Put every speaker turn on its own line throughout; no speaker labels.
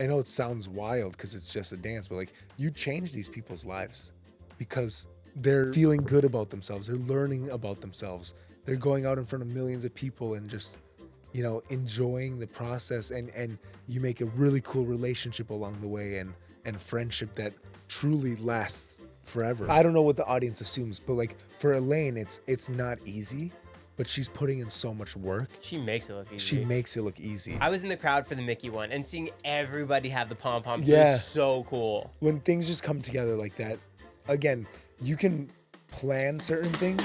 I know it sounds wild because it's just a dance, but like you change these people's lives because they're feeling good about themselves. They're learning about themselves. They're going out in front of millions of people and just, enjoying the process, and you make a really cool relationship along the way, and friendship that truly lasts forever. I don't know what the audience assumes, but like for Elaine, it's not easy, but she's putting in so much work.
She makes it look easy.
She makes it look easy.
I was in the crowd for the Mickey one, and seeing everybody have the pom-poms
Yeah.
was so cool.
When things just come together like that, again, you can plan certain things.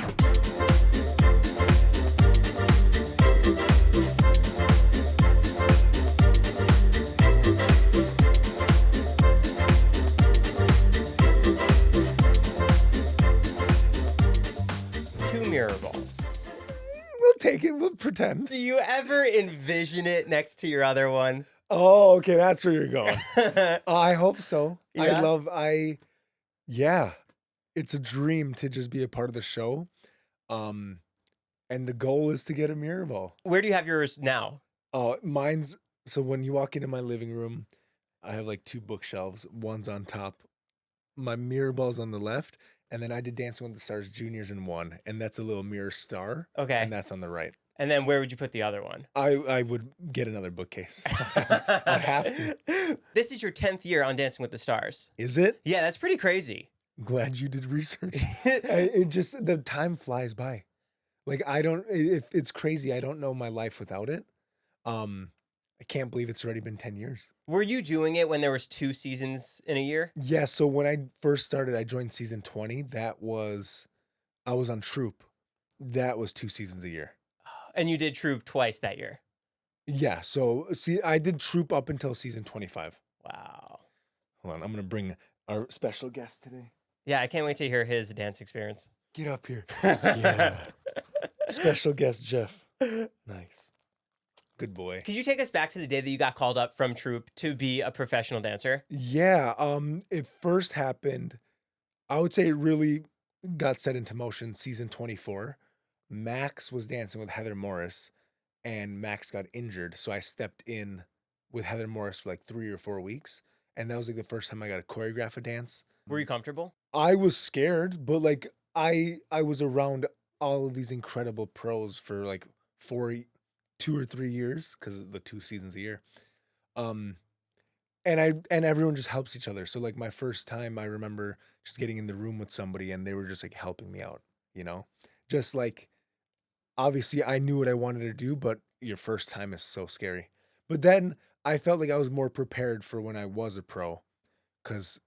Two Mirrorballs.
We'll take it. We'll pretend.
Do you ever envision it next to your other one?
Oh, okay. That's where you're going. I hope so.
Yeah?
Yeah. It's a dream to just be a part of the show. And the goal is to get a mirror ball.
Where do you have yours now?
So when you walk into my living room, I have like two bookshelves. One's on top. My mirror ball's on the left. And then I did Dancing with the Stars Juniors in one. And that's a little mirror star.
Okay.
And that's on the right.
And then where would you put the other one?
I would get another bookcase. I'd have to.
This is your 10th year on Dancing with the Stars.
Is it?
Yeah, that's pretty crazy.
I'm glad you did research. The time flies by. Like it's crazy. I don't know my life without it. I can't believe it's already been 10 years.
Were you doing it when there was 2 seasons in a year?
Yeah. So when I first started, I joined season 20. I was on Troop. That was 2 seasons a year.
And you did Troop twice that year.
Yeah. So see, I did Troop up until season 25.
Wow.
Hold on. I'm going to bring our special guest today.
Yeah, I can't wait to hear his dance experience.
Get up here. Yeah. Special guest Jeff. Nice. Good boy.
Could you take us back to the day that you got called up from Troop to be a professional dancer?
Yeah. It first happened, I would say it really got set into motion season 24. Max was dancing with Heather Morris, and Max got injured. So I stepped in with Heather Morris for like 3 or 4 weeks. And that was like the first time I got to choreograph a dance.
Were you comfortable?
I was scared, but like I was around all of these incredible pros for like 2 or 3 years because of the 2 seasons a year. And everyone just helps each other. So like my first time, I remember just getting in the room with somebody and they were just like helping me out, just like, obviously I knew what I wanted to do, but your first time is so scary. But then I felt like I was more prepared for when I was a pro because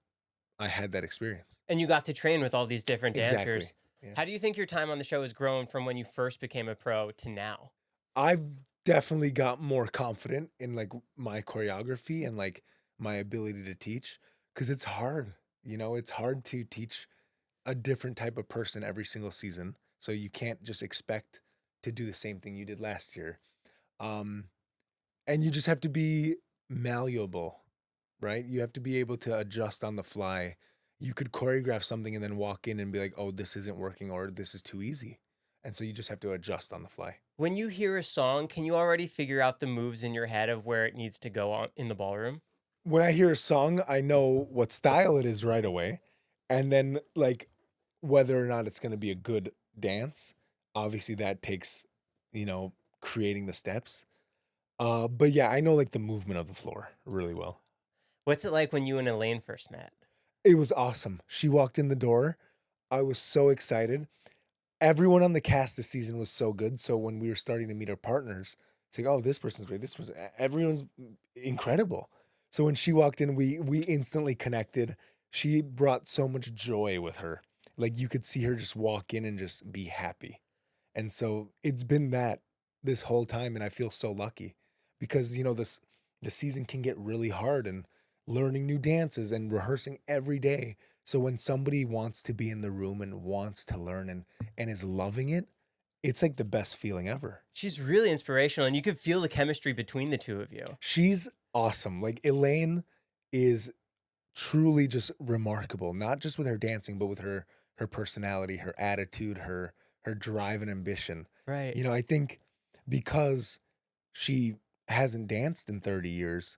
I had that experience.
And you got to train with all these different dancers.
Exactly. Yeah.
How do you think your time on the show has grown from when you first became a pro to now?
I've definitely got more confident in like my choreography and like my ability to teach because it's hard. It's hard to teach a different type of person every single season. So you can't just expect to do the same thing you did last year. And you just have to be malleable, right? You have to be able to adjust on the fly. You could choreograph something and then walk in and be like, oh, this isn't working or this is too easy. And so you just have to adjust on the fly.
When you hear a song, can you already figure out the moves in your head of where it needs to go on in the ballroom?
When I hear a song, I know what style it is right away. And then like whether or not it's going to be a good dance, obviously that takes, creating the steps. But yeah, I know like the movement of the floor really well.
What's it like when you and Elaine first met?
It was awesome. She walked in the door. I was so excited. Everyone on the cast this season was so good. So when we were starting to meet our partners, it's like, oh, this person's great. This person, everyone's incredible. So when she walked in, we instantly connected. She brought so much joy with her. Like you could see her just walk in and just be happy. And so it's been that this whole time. And I feel so lucky because, the season can get really hard and learning new dances and rehearsing every day. So when somebody wants to be in the room and wants to learn and is loving it, it's like the best feeling ever.
She's really inspirational and you could feel the chemistry between the two of you.
She's awesome. Like Elaine is truly just remarkable, not just with her dancing, but with her personality, her attitude, her drive and ambition.
Right.
I think because she hasn't danced in 30 years,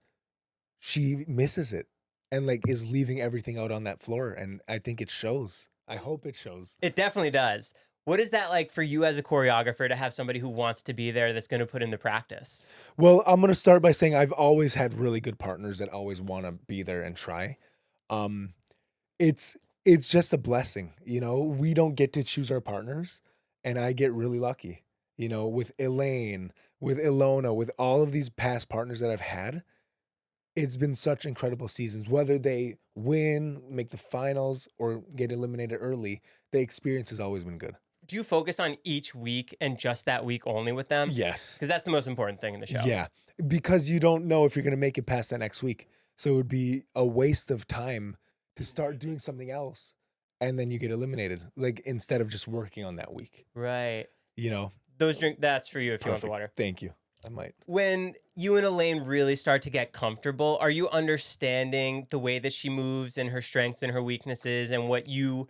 she misses it and like is leaving everything out on that floor. And I think it shows. I hope it shows.
It definitely does. What is that like for you as a choreographer to have somebody who wants to be there that's going to put in the practice?
Well, I'm going to start by saying I've always had really good partners that always want to be there and try. Um, it's just a blessing, you know. We don't get to choose our partners, and I get really lucky, you know, with Elaine, with Ilona, with all of these past partners that I've had. It's been such incredible seasons. Whether they win, make the finals, or get eliminated early, the experience has always been good.
Do you focus on each week and just that week only with them?
Yes.
Because that's the most important thing in the show.
Yeah, because you don't know if you're going to make it past that next week. So it would be a waste of time to start doing something else and then you get eliminated, like instead of just working on that week.
Right.
You know,
That's for you if you want the
perfect.
water.
Thank you. I might.
When you and Elaine really start to get comfortable, are you understanding the way that she moves and her strengths and her weaknesses and what you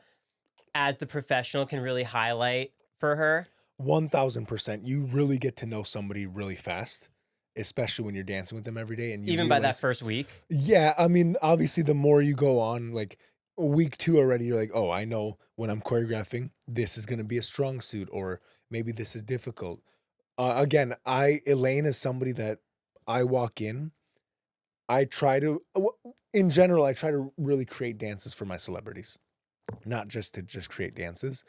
as the professional can really highlight for her?
1000%. You really get to know somebody really fast, especially when you're dancing with them every day. And you
Even by that
realize,
first week?
yeah, I mean, obviously, the more you go on, like week 2 already, you're like, oh, I know when I'm choreographing, this is going to be a strong suit, or maybe this is difficult. Again, Elaine is somebody that I walk in. I try to, in general, I try to really create dances for my celebrities, not just to just create dances.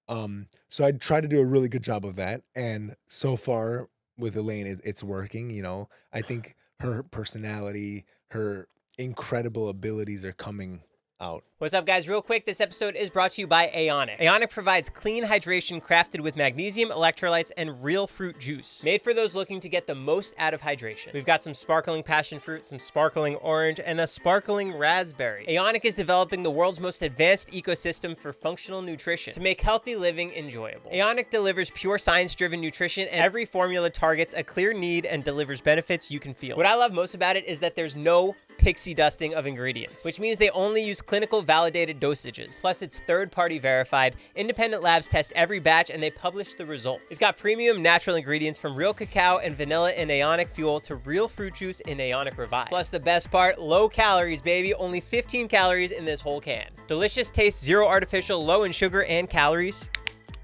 So I try to do a really good job of that. And so far with Elaine, it's working. You know, I think her personality, her incredible abilities are coming out.
What's up, guys? Real quick, this episode is brought to you by Aonic. Aonic provides clean hydration crafted with magnesium, electrolytes, and real fruit juice. Made for those looking to get the most out of hydration. We've got some sparkling passion fruit, some sparkling orange, and a sparkling raspberry. Aonic is developing the world's most advanced ecosystem for functional nutrition to make healthy living enjoyable. Aonic delivers pure science-driven nutrition, and every formula targets a clear need and delivers benefits you can feel. What I love most about it is that there's no pixie dusting of ingredients, which means they only use clinical validated dosages. Plus, it's third-party verified. Independent labs test every batch and they publish the results. It's got premium natural ingredients from real cacao and vanilla in Aonic Fuel to real fruit juice in Aonic Revive. Plus, the best part, low calories, baby. Only 15 calories in this whole can. Delicious taste, zero artificial, low in sugar and calories.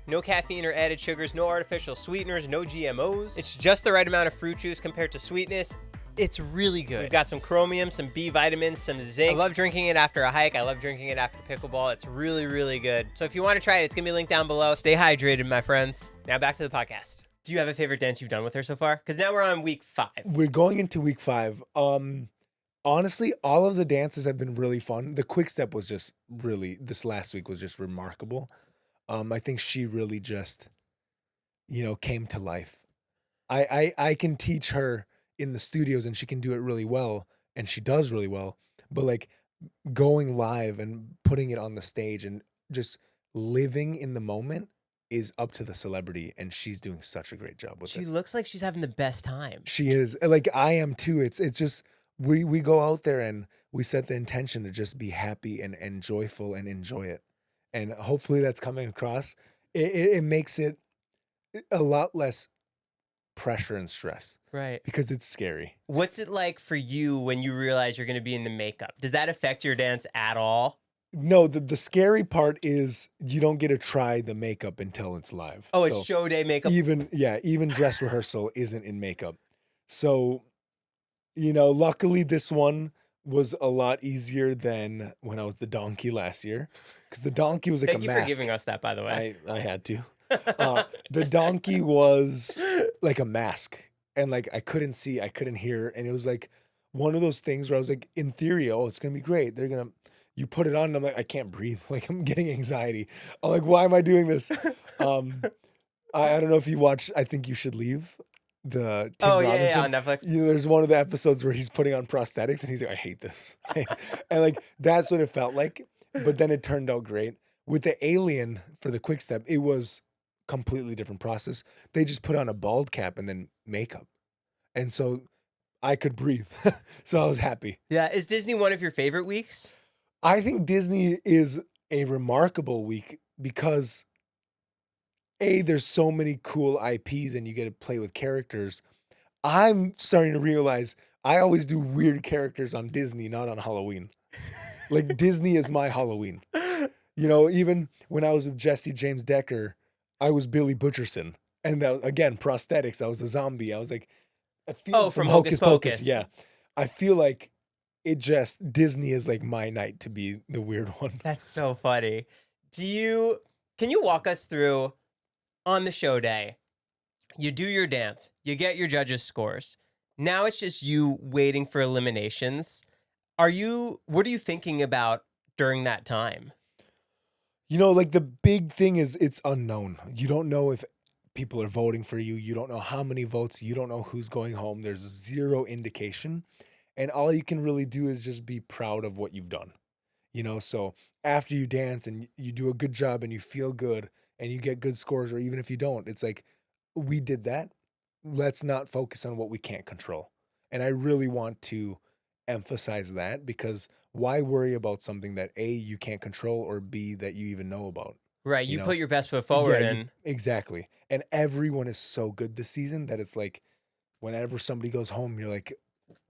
No caffeine or added sugars, no artificial sweeteners, no GMOs. It's just the right amount of fruit juice compared to sweetness. It's really good. We've got some chromium, some B vitamins, some zinc. I love drinking it after a hike. I love drinking it after pickleball. It's really, really good. So if you want to try it, it's going to be linked down below. Stay hydrated, my friends. Now back to the podcast. Do you have a favorite dance you've done with her so far? Because now we're on week 5.
We're going into week 5. Honestly, all of the dances have been really fun. The quick step was just really, this last week was just remarkable. I think she really just, you know, came to life. I can teach her in the studios and she can do it really well, and she does really well, but like going live and putting it on the stage and just living in the moment is up to the celebrity, and she's doing such a great job with it.
She looks like she's having the best time.
She is. Like I am too. It's just we go out there and we set the intention to just be happy and joyful and enjoy it, and hopefully that's coming across. It makes it a lot less pressure and stress.
Right.
Because it's scary.
What's it like for you when you realize you're going to be in the makeup? Does that affect your dance at all?
No, the scary part is you don't get to try the makeup until it's live.
Oh, it's show day makeup.
Even dress rehearsal isn't in makeup. So, you know, luckily this one was a lot easier than when I was the donkey last year, because the donkey was like
Thank
a
you
mask.
for giving us that, by the way.
I had to. The donkey was like a mask, and like I couldn't see, I couldn't hear, and it was like one of those things where I was like, in theory, oh, it's gonna be great. You put it on, and I'm like, I can't breathe. Like I'm getting anxiety. I'm like, why am I doing this? I don't know if you watched I Think You Should Leave. The Tim Robinson.
Yeah, on Netflix.
You know, there's one of the episodes where he's putting on prosthetics, and he's like, I hate this, and like that's what it felt like. But then it turned out great. With the alien for the quick step, it was completely different process. They just put on a bald cap and then makeup, and so I could breathe. So I was happy.
Yeah, is Disney one of your favorite weeks?
I think Disney is a remarkable week because there's so many cool IPs and you get to play with characters. I'm starting to realize I always do weird characters on Disney, not on Halloween. Like Disney is my Halloween. You know, even when I was with Jesse James Decker, I was Billy Butcherson. And that, again, prosthetics. I was a zombie. I was like, I feel
from Hocus Pocus.
Yeah. I feel like it just, Disney is like my night to be the weird one.
That's so funny. Can you walk us through on the show day? You do your dance, you get your judges' scores. Now it's just you waiting for eliminations. What are you thinking about during that time?
You know, like the big thing is it's unknown. You don't know if people are voting for you. You don't know how many votes. You don't know who's going home. There's zero indication. And all you can really do is just be proud of what you've done. You know, so after you dance and you do a good job and you feel good and you get good scores, or even if you don't, it's like, we did that. Let's not focus on what we can't control. And I really want to emphasize that, because why worry about something that A, you can't control, or B, that you even know about?
Right, you
know?
put your best foot forward.
Yeah, exactly. And everyone is so good this season that it's like, whenever somebody goes home, you're like,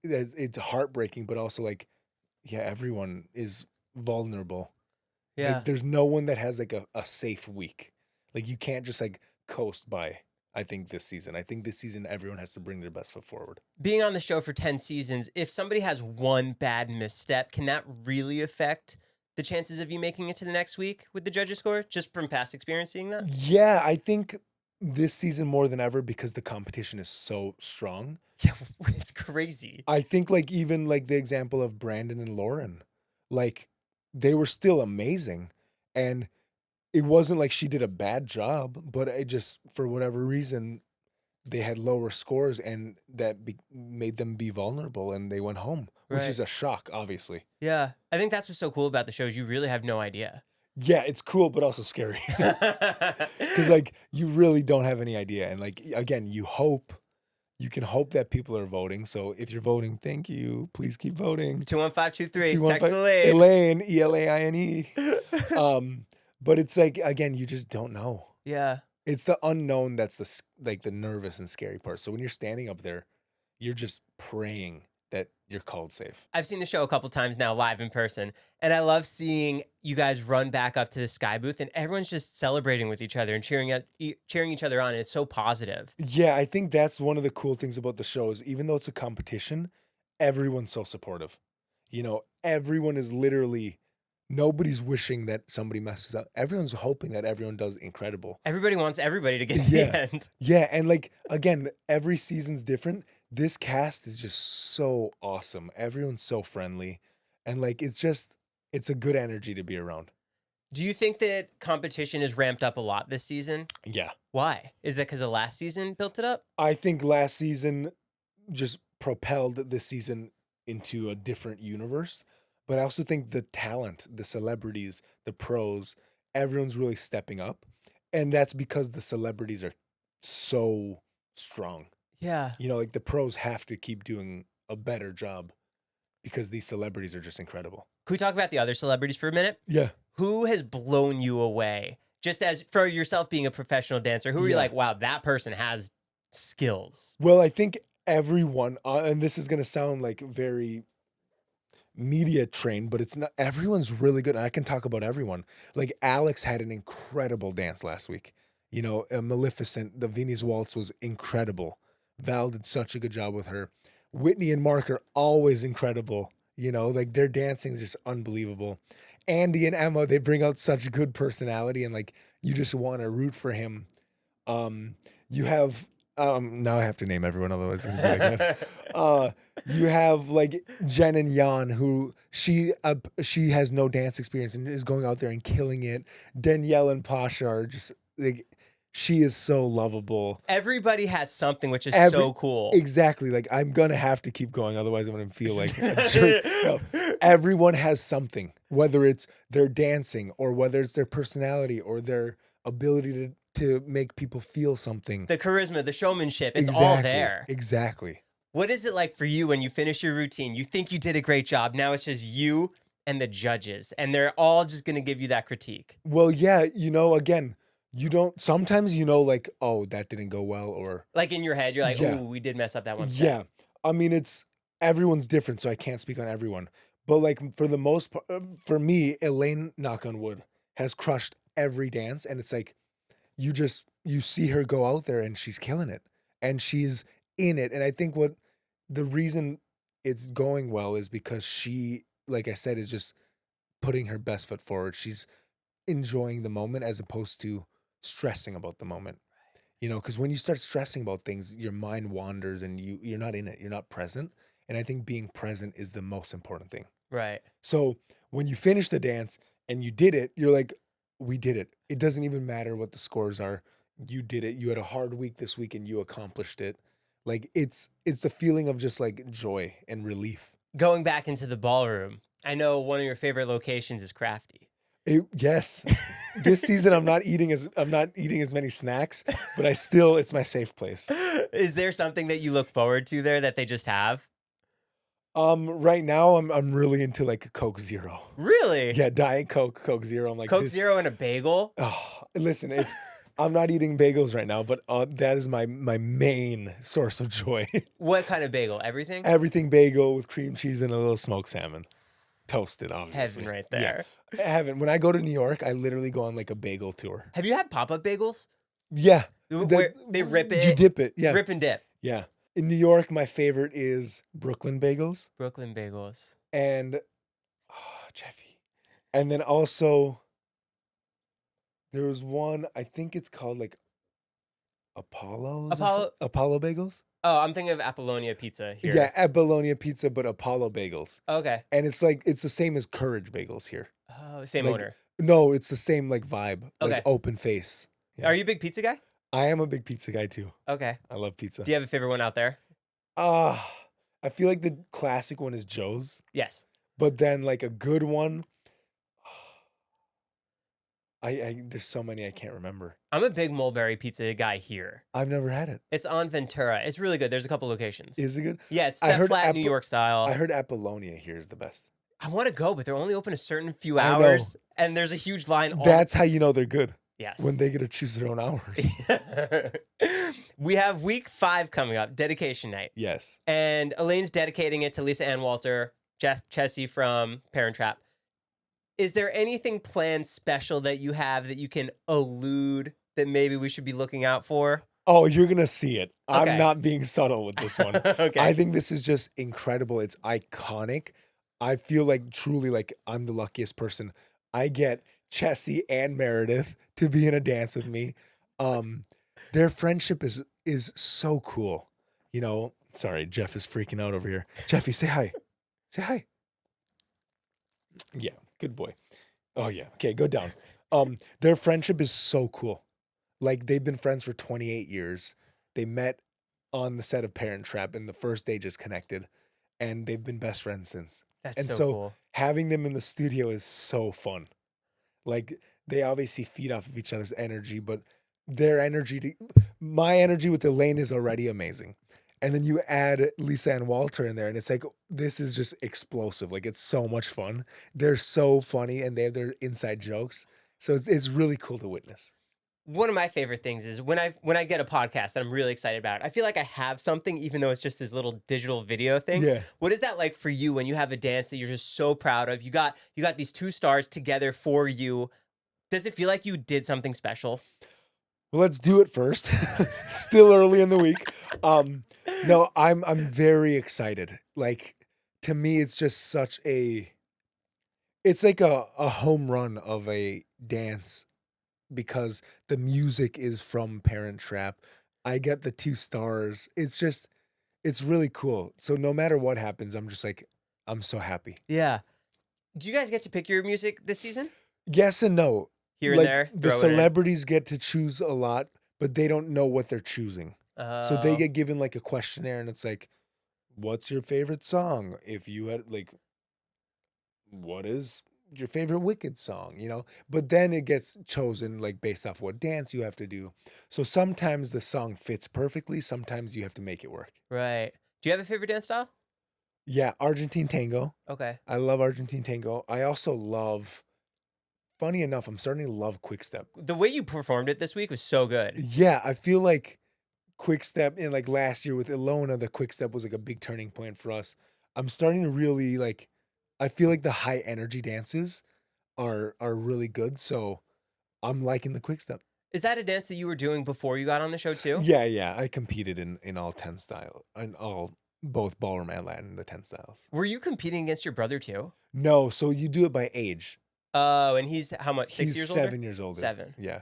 it's heartbreaking, but also like, yeah, everyone is vulnerable.
Yeah.
Like, there's no one that has like a safe week. Like, you can't just like coast by. I think this season everyone has to bring their best foot forward.
Being on the show for 10 seasons, if somebody has one bad misstep, can that really affect the chances of you making it to the next week with the judges' score, just from past experience seeing that?
Yeah, I think this season more than ever, because the competition is so strong.
Yeah, it's crazy.
I think like even like the example of Brandon and Lauren, like they were still amazing, and it wasn't like she did a bad job, but it just, for whatever reason, they had lower scores, and that made them be vulnerable, and they went home, which is a shock, obviously.
Yeah. I think that's what's so cool about the show is you really have no idea.
Yeah, it's cool, but also scary. Because like you really don't have any idea. And like, again, you can hope that people are voting. So if you're voting, thank you. Please keep voting.
21523, text Elaine.
Elaine, Elaine. But it's like, again, you just don't know.
Yeah.
It's the unknown that's the nervous and scary part. So when you're standing up there, you're just praying that you're called safe.
I've seen the show a couple times now live in person, and I love seeing you guys run back up to the sky booth and everyone's just celebrating with each other and cheering each other on, and it's so positive.
Yeah, I think that's one of the cool things about the show is, even though it's a competition, everyone's so supportive. You know, everyone is literally, nobody's wishing that somebody messes up. Everyone's hoping that everyone does incredible.
Everybody wants everybody to get to the end.
Yeah, and like, again, every season's different. This cast is just so awesome. Everyone's so friendly. And like, it's a good energy to be around.
Do you think that competition is ramped up a lot this season?
Yeah.
Why? Is that because the last season built it up?
I think last season just propelled this season into a different universe. But I also think the talent, the celebrities, the pros, everyone's really stepping up. And that's because the celebrities are so strong.
Yeah.
You know, like the pros have to keep doing a better job because these celebrities are just incredible.
Can we talk about the other celebrities for a minute?
Yeah.
Who has blown you away? Just as for yourself being a professional dancer, who are you like, wow, that person has skills?
Well, I think everyone, and this is going to sound like very media trained, but it's not, everyone's really good. And I can talk about everyone. Like Alex had an incredible dance last week. You know, Maleficent, the Viennese Waltz was incredible. Val did such a good job with her. Whitney and Mark are always incredible. You know, like their dancing is just unbelievable. Andy and Emma, they bring out such good personality, and like you just want to root for him. You have now I have to name everyone, otherwise it's gonna be like that. You have like Jen and Jan, who she has no dance experience and is going out there and killing it. Danielle and Pasha are just like, she is so lovable.
Everybody has something, which is so cool.
Exactly. Like, I'm going to have to keep going. Otherwise, I'm going to feel like a jerk. No, everyone has something, whether it's their dancing or whether it's their personality or their ability to make people feel something.
The charisma, the showmanship, it's all there.
Exactly.
What is it like for you when you finish your routine? You think you did a great job. Now it's just you and the judges, and they're all just going to give you that critique.
Well, yeah, you know, again, you don't, sometimes you know, like, oh, that didn't go well, or
like in your head, you're like, oh, we did mess up that one step.
Yeah. I mean, everyone's different, so I can't speak on everyone. But like for the most part, for me, Elaine, knock on wood, has crushed every dance, and it's like you see her go out there and she's killing it, and she's in it. And I think what the reason it's going well is because she, like I said, is just putting her best foot forward. She's enjoying the moment as opposed to stressing about the moment. You know, because when you start stressing about things, your mind wanders and you're not in it. You're not present. And I think being present is the most important thing.
Right.
So when you finish the dance and you did it, you're like, we did it. It doesn't even matter what the scores are. You did it. You had a hard week this week and you accomplished it. Like it's the feeling of just like joy and relief.
Going back into the ballroom, I know one of your favorite locations is Crafty.
Yes. This season I'm not eating as many snacks, but it's my safe place.
Is there something that you look forward to there that they just have?
Right now I'm really into like a Coke Zero.
Really?
Yeah, Diet Coke, Coke Zero. I'm like
Coke Zero and a bagel?
Oh, listen, I'm not eating bagels right now, but that is my main source of joy.
What kind of bagel? Everything?
Everything bagel with cream cheese and a little smoked salmon. Toasted, obviously.
Heaven right there.
Yeah. Heaven. When I go to New York, I literally go on like a bagel tour.
Have you had pop-up bagels?
Yeah.
Where they rip it?
You dip it. Yeah.
Rip and dip.
Yeah. In New York, my favorite is Brooklyn bagels.
Brooklyn bagels.
And, Jeffy. And then also, there was one, I think it's called like Apollo bagels.
Oh, I'm thinking of Apollonia Pizza here.
Yeah, Apollonia Pizza, but Apollo bagels.
Okay.
And it's like, it's the same as Courage bagels here.
Oh, same
like,
owner.
No, it's the same like vibe.
Okay.
Like open face. Yeah.
Are you a big pizza guy?
I am a big pizza guy too.
Okay.
I love pizza.
Do you have a favorite one out there?
I feel like the classic one is Joe's.
Yes.
But then like a good one, there's so many I can't remember.
I'm a big mulberry pizza guy here.
I've never had it.
It's on Ventura. It's really good. There's a couple locations.
Is it good?
Yeah, it's that flat New York style.
I heard Apollonia here is the best.
I want to go, but they're only open a certain few
I know.
hours, and there's a huge line.
That's how you know they're good.
Yes.
When they get to choose their own hours.
We have week 5 coming up, dedication night.
Yes.
And Elaine's dedicating it to Lisa Ann Walter, Chessie from Parent Trap. Is there anything planned special that you have that you can allude that maybe we should be looking out for?
Oh, you're going to see it.
Okay.
I'm not being subtle with this one.
Okay.
I think this is just incredible. It's iconic. I feel like truly like I'm the luckiest person. I get Chessie and Meredith to be in a dance with me. Their friendship is so cool. You know, sorry, Jeff is freaking out over here. Jeffy, say hi. Say hi. Yeah, good boy. Oh yeah. Okay, go down. Their friendship is so cool. Like they've been friends for 28 years. They met on the set of Parent Trap and the first day just connected, and they've been best friends since.
That's so cool.
Having them in the studio is so fun. Like they obviously feed off of each other's energy, but my energy with Elaine is already amazing. And then you add Lisa and Walter in there, and it's like, this is just explosive. Like, it's so much fun. They're so funny, and they have their inside jokes. So it's really cool to witness.
One of my favorite things is when I get a podcast that I'm really excited about, I feel like I have something, even though it's just this little digital video thing.
Yeah.
What is that like for you when you have a dance that you're just so proud of? You got these 2 stars together for you. Does it feel like you did something special?
Well, let's do it first. Still early in the week. No, I'm very excited. Like, to me, it's just it's like a home run of a dance because the music is from Parent Trap. I get the 2 stars. It's really cool. So no matter what happens, I'm just like, I'm so happy.
Yeah. Do you guys get to pick your music this season?
Yes and no.
Here and there?
The celebrities get to choose a lot, but they don't know what they're choosing. So they get given like a questionnaire and it's like, what's your favorite song? If you had like, what is your favorite Wicked song? You know, but then it gets chosen like based off what dance you have to do. So sometimes the song fits perfectly. Sometimes you have to make it work.
Right. Do you have a favorite dance style?
Yeah. Argentine tango.
Okay.
I love Argentine tango. I also love, funny enough, I'm starting to love quick step.
The way you performed it this week was so good.
Yeah. I feel like quick step in like last year with Ilona, the quick step was like a big turning point for us. I'm starting to really like, I feel like the high energy dances are really good. So I'm liking the quick step.
Is that a dance that you were doing before you got on the show too?
Yeah. I competed in all 10 style, in all, both ballroom and Latin, the 10 styles.
Were you competing against your brother too?
No, so you do it by age.
Oh, and he's how much? 6
He's
years older?
7 years older.
7.
Yeah.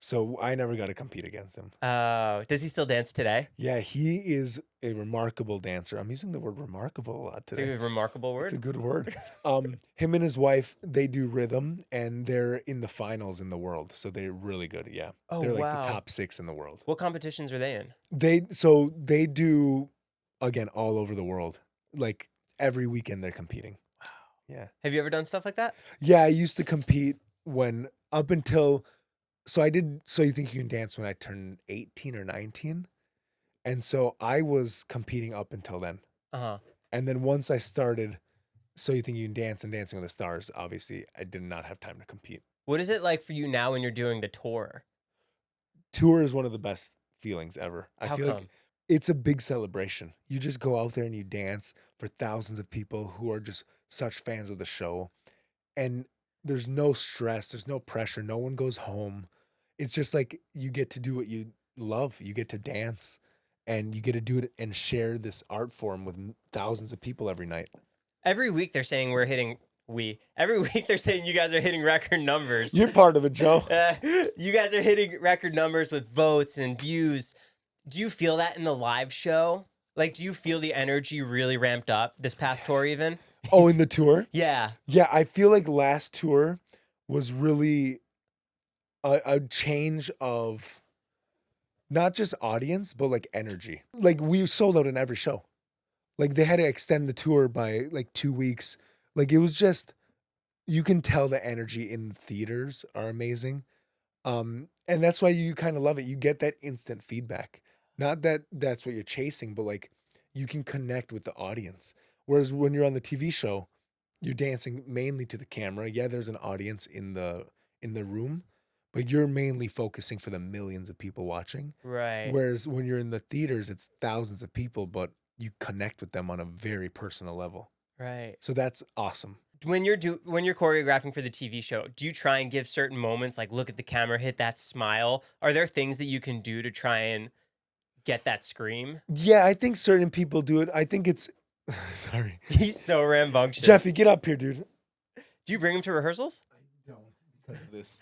So I never got to compete against him.
Oh, does he still dance today?
Yeah, he is a remarkable dancer. I'm using the word remarkable a lot
It's
today.
a remarkable word.
It's a good word. Him and his wife, they do rhythm, and they're in the finals in the world. So they're really good. Yeah.
Oh,
they're like
wow.
the top 6 in the world.
What competitions are they in?
They do, again, all over the world. Like every weekend they're competing.
Wow.
Yeah.
Have you ever done stuff like that?
Yeah, I used to compete when up until, so I did So You Think You Can Dance when I turned 18 or 19. And so I was competing up until then.
Uh-huh.
And then once I started So You Think You Can Dance and Dancing with the Stars, obviously I did not have time to compete.
What is it like for you now when you're doing the tour?
Tour is one of the best feelings ever. I
How
feel
come?
like it's a big celebration. You just go out there and you dance for thousands of people who are just such fans of the show. And there's no stress, there's no pressure, no one goes home. It's just like you get to do what you love. You get to dance and you get to do it and share this art form with thousands of people every night.
Every week they're saying every week they're saying you guys are hitting record numbers.
You're part of it, Joe.
You guys are hitting record numbers with votes and views. Do you feel that in the live show? Like, do you feel the energy really ramped up this past tour even?
Oh, in the tour?
Yeah.
Yeah, I feel like last tour was really a change of not just audience, but like energy. Like we sold out in every show. Like they had to extend the tour by like 2 weeks. Like it was just, you can tell the energy in the theaters are amazing. And that's why you kind of love it. You get that instant feedback. Not that that's what you're chasing, but like you can connect with the audience. Whereas when you're on the TV show, you're dancing mainly to the camera. Yeah, there's an audience in the room, but you're mainly focusing for the millions of people watching.
Right.
Whereas when you're in the theaters, it's thousands of people, but you connect with them on a very personal level.
Right.
So that's awesome.
When you're choreographing for the TV show, do you try and give certain moments, like look at the camera, hit that smile? Are there things that you can do to try and get that scream?
Yeah, I think certain people do it. I think it's sorry.
He's so rambunctious.
Jeffy, get up here, dude.
Do you bring him to rehearsals?
I don't because of this.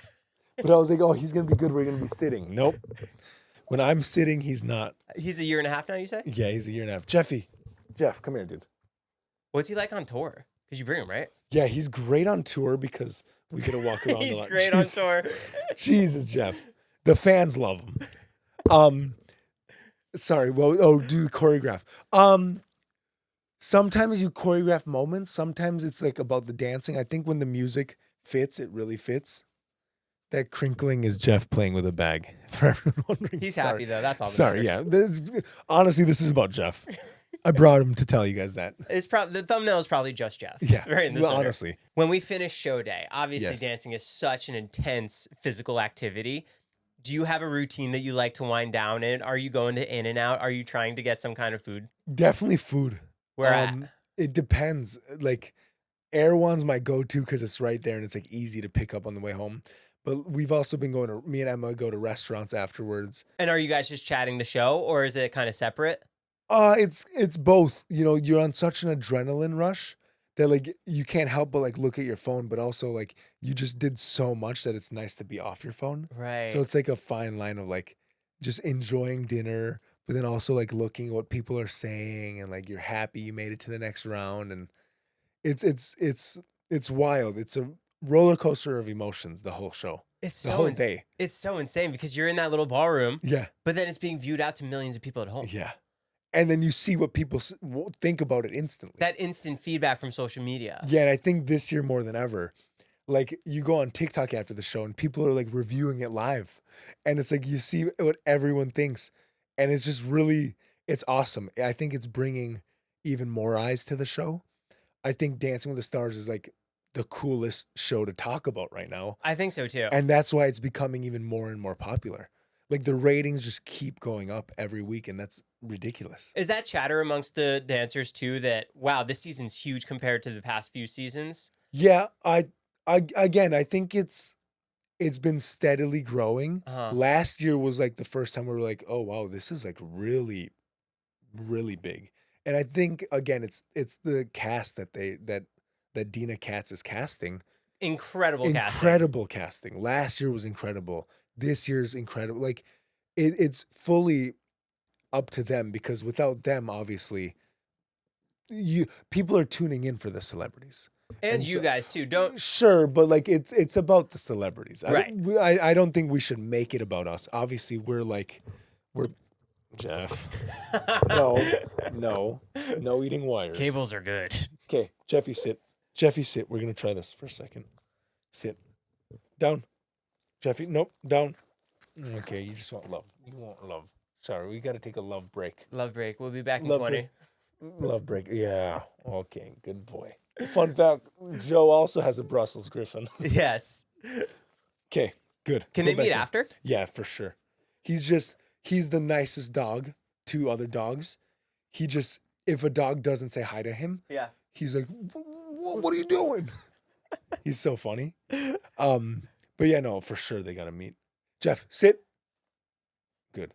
But I was like, oh, he's going to be good. We're going to be sitting. Nope. When I'm sitting, he's not.
He's a year and a half now, you say?
Yeah, he's a year and a half. Jeff, come here, dude.
What's he like on tour? Because you bring him, right?
Yeah, he's great on tour because we get to walk around
He's
a lot.
great on tour.
Jesus, Jeff. The fans love him. Sorry, do choreograph. Sometimes you choreograph moments. Sometimes it's like about the dancing. I think when the music fits, it really fits. That crinkling is Jeff playing with a bag. For everyone wondering.
He's happy though. That's all. That
Sorry,
matters.
yeah. Honestly, this is about Jeff. I brought him to tell you guys that.
It's probably the thumbnail is probably just Jeff.
Yeah,
right in the
well,
center.
honestly.
When we finish show day, obviously
Yes.
dancing is such an intense physical activity. Do you have a routine that you like to wind down in? Are you going to in and out? Are you trying to get some kind of food?
Definitely food.
Where at?
It depends. Like Erewhon's my go-to because it's right there and it's like easy to pick up on the way home. But we've also been me and Emma go to restaurants afterwards.
And are you guys just chatting the show or is it kind of separate?
It's both. You know, you're on such an adrenaline rush that like you can't help but like look at your phone, but also like you just did so much that it's nice to be off your phone.
Right.
So it's like a fine line of like just enjoying dinner, but then also like looking at what people are saying and like you're happy you made it to the next round, and it's wild. It's a roller coaster of emotions the whole show.
It's
the
so
whole day.
It's so insane because you're in that little ballroom,
Yeah.
but then it's being viewed out to millions of people at home.
Yeah. And then you see what people think about it instantly.
That instant feedback from social media.
Yeah, and I think this year more than ever, like you go on TikTok after the show and people are like reviewing it live. And it's like you see what everyone thinks. And it's just really, it's awesome. I think it's bringing even more eyes to the show. I think Dancing with the Stars is like the coolest show to talk about right now.
I think so too.
And that's why it's becoming even more and more popular. Like the ratings just keep going up every week, and that's ridiculous.
Is that chatter amongst the dancers too that, wow, this season's huge compared to the past few seasons?
Yeah, I think it's been steadily growing.
Uh-huh.
Last year was like the first time we were like, oh wow, this is like really, really big. And I think again, it's the cast that Dina Katz is casting.
Incredible casting.
Incredible casting. Last year was incredible. This year's incredible. Like it's fully up to them, because without them, obviously, people are tuning in for the celebrities.
And you
so-
guys too. Don't
Sure, but like it's about the celebrities.
Right.
I don't think we should make it about us. Obviously, we're Jeff. No eating wires.
cables are good.
Okay, Jeffy, sit. Jeffy, sit. We're gonna try this for a second. Sit. Down. Jeffy, nope, down. Okay, you just want love. You want love. Sorry, we gotta take a love break.
Love break. We'll be back in
Love
20.
Love break. Yeah. Okay, good boy. Fun fact, Joe also has a Brussels Griffin.
Yes.
Okay, good.
Can
Go
they
back
meet
in.
after?
Yeah, for sure. He's the nicest dog to other dogs. If a dog doesn't say hi to him,
Yeah.
he's like, what are you doing? He's so funny. But yeah, no, for sure they gotta meet. Jeff, sit. Good.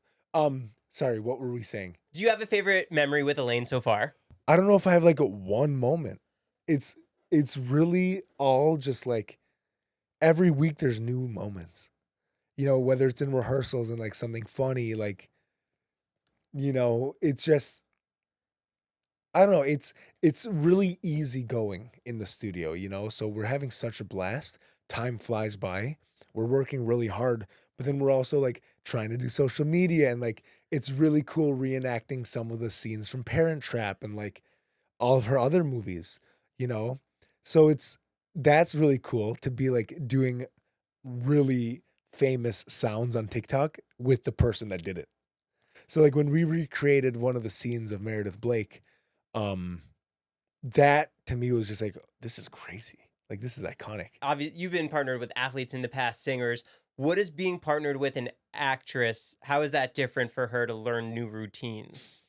Sorry, what were we saying?
Do you have a favorite memory with Elaine so far?
I don't know if I have like a one moment. It's really all just like every week there's new moments. You know, whether it's in rehearsals and like something funny, like, you know, it's just, I don't know, it's really easy going in the studio, you know? So we're having such a blast. Time flies by. We're working really hard, but then we're also like trying to do social media, and like it's really cool reenacting some of the scenes from Parent Trap and like all of her other movies, you know? So that's really cool to be like doing really famous sounds on TikTok with the person that did it. So like when we recreated one of the scenes of Meredith Blake, that to me was just like, this is crazy. Like this is iconic.
Obviously, you've been partnered with athletes in the past, singers. What is being partnered with an actress? How is that different for her to learn new routines?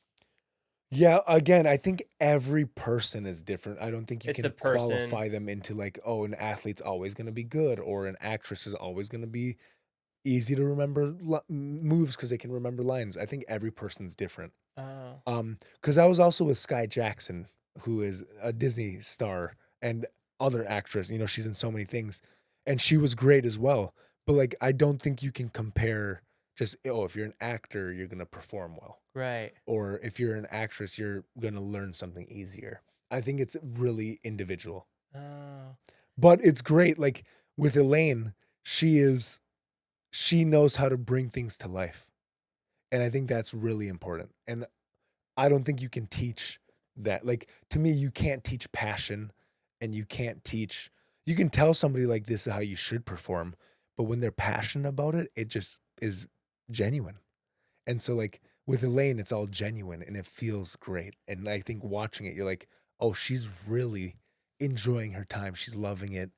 Yeah, again, I think every person is different. I don't think you
It's
can
the person.
qualify them into like, oh, an athlete's always going to be good, or an actress is always going to be easy to remember moves because they can remember lines. I think every person's different.
Oh.
Because I was also with Sky Jackson, who is a Disney star and other actress. You know, she's in so many things, and she was great as well. But like, I don't think you can compare just, oh, if you're an actor, you're going to perform well.
Right.
Or if you're an actress, you're going to learn something easier. I think it's really individual.
Oh.
But it's great. Like with Elaine, she knows how to bring things to life. And I think that's really important. And I don't think you can teach that. Like to me, you can't teach passion, and you can tell somebody like this is how you should perform. But when they're passionate about it, it just is genuine. And so like with Elaine, it's all genuine and it feels great. And I think watching it, you're like, oh, she's really enjoying her time. She's loving it.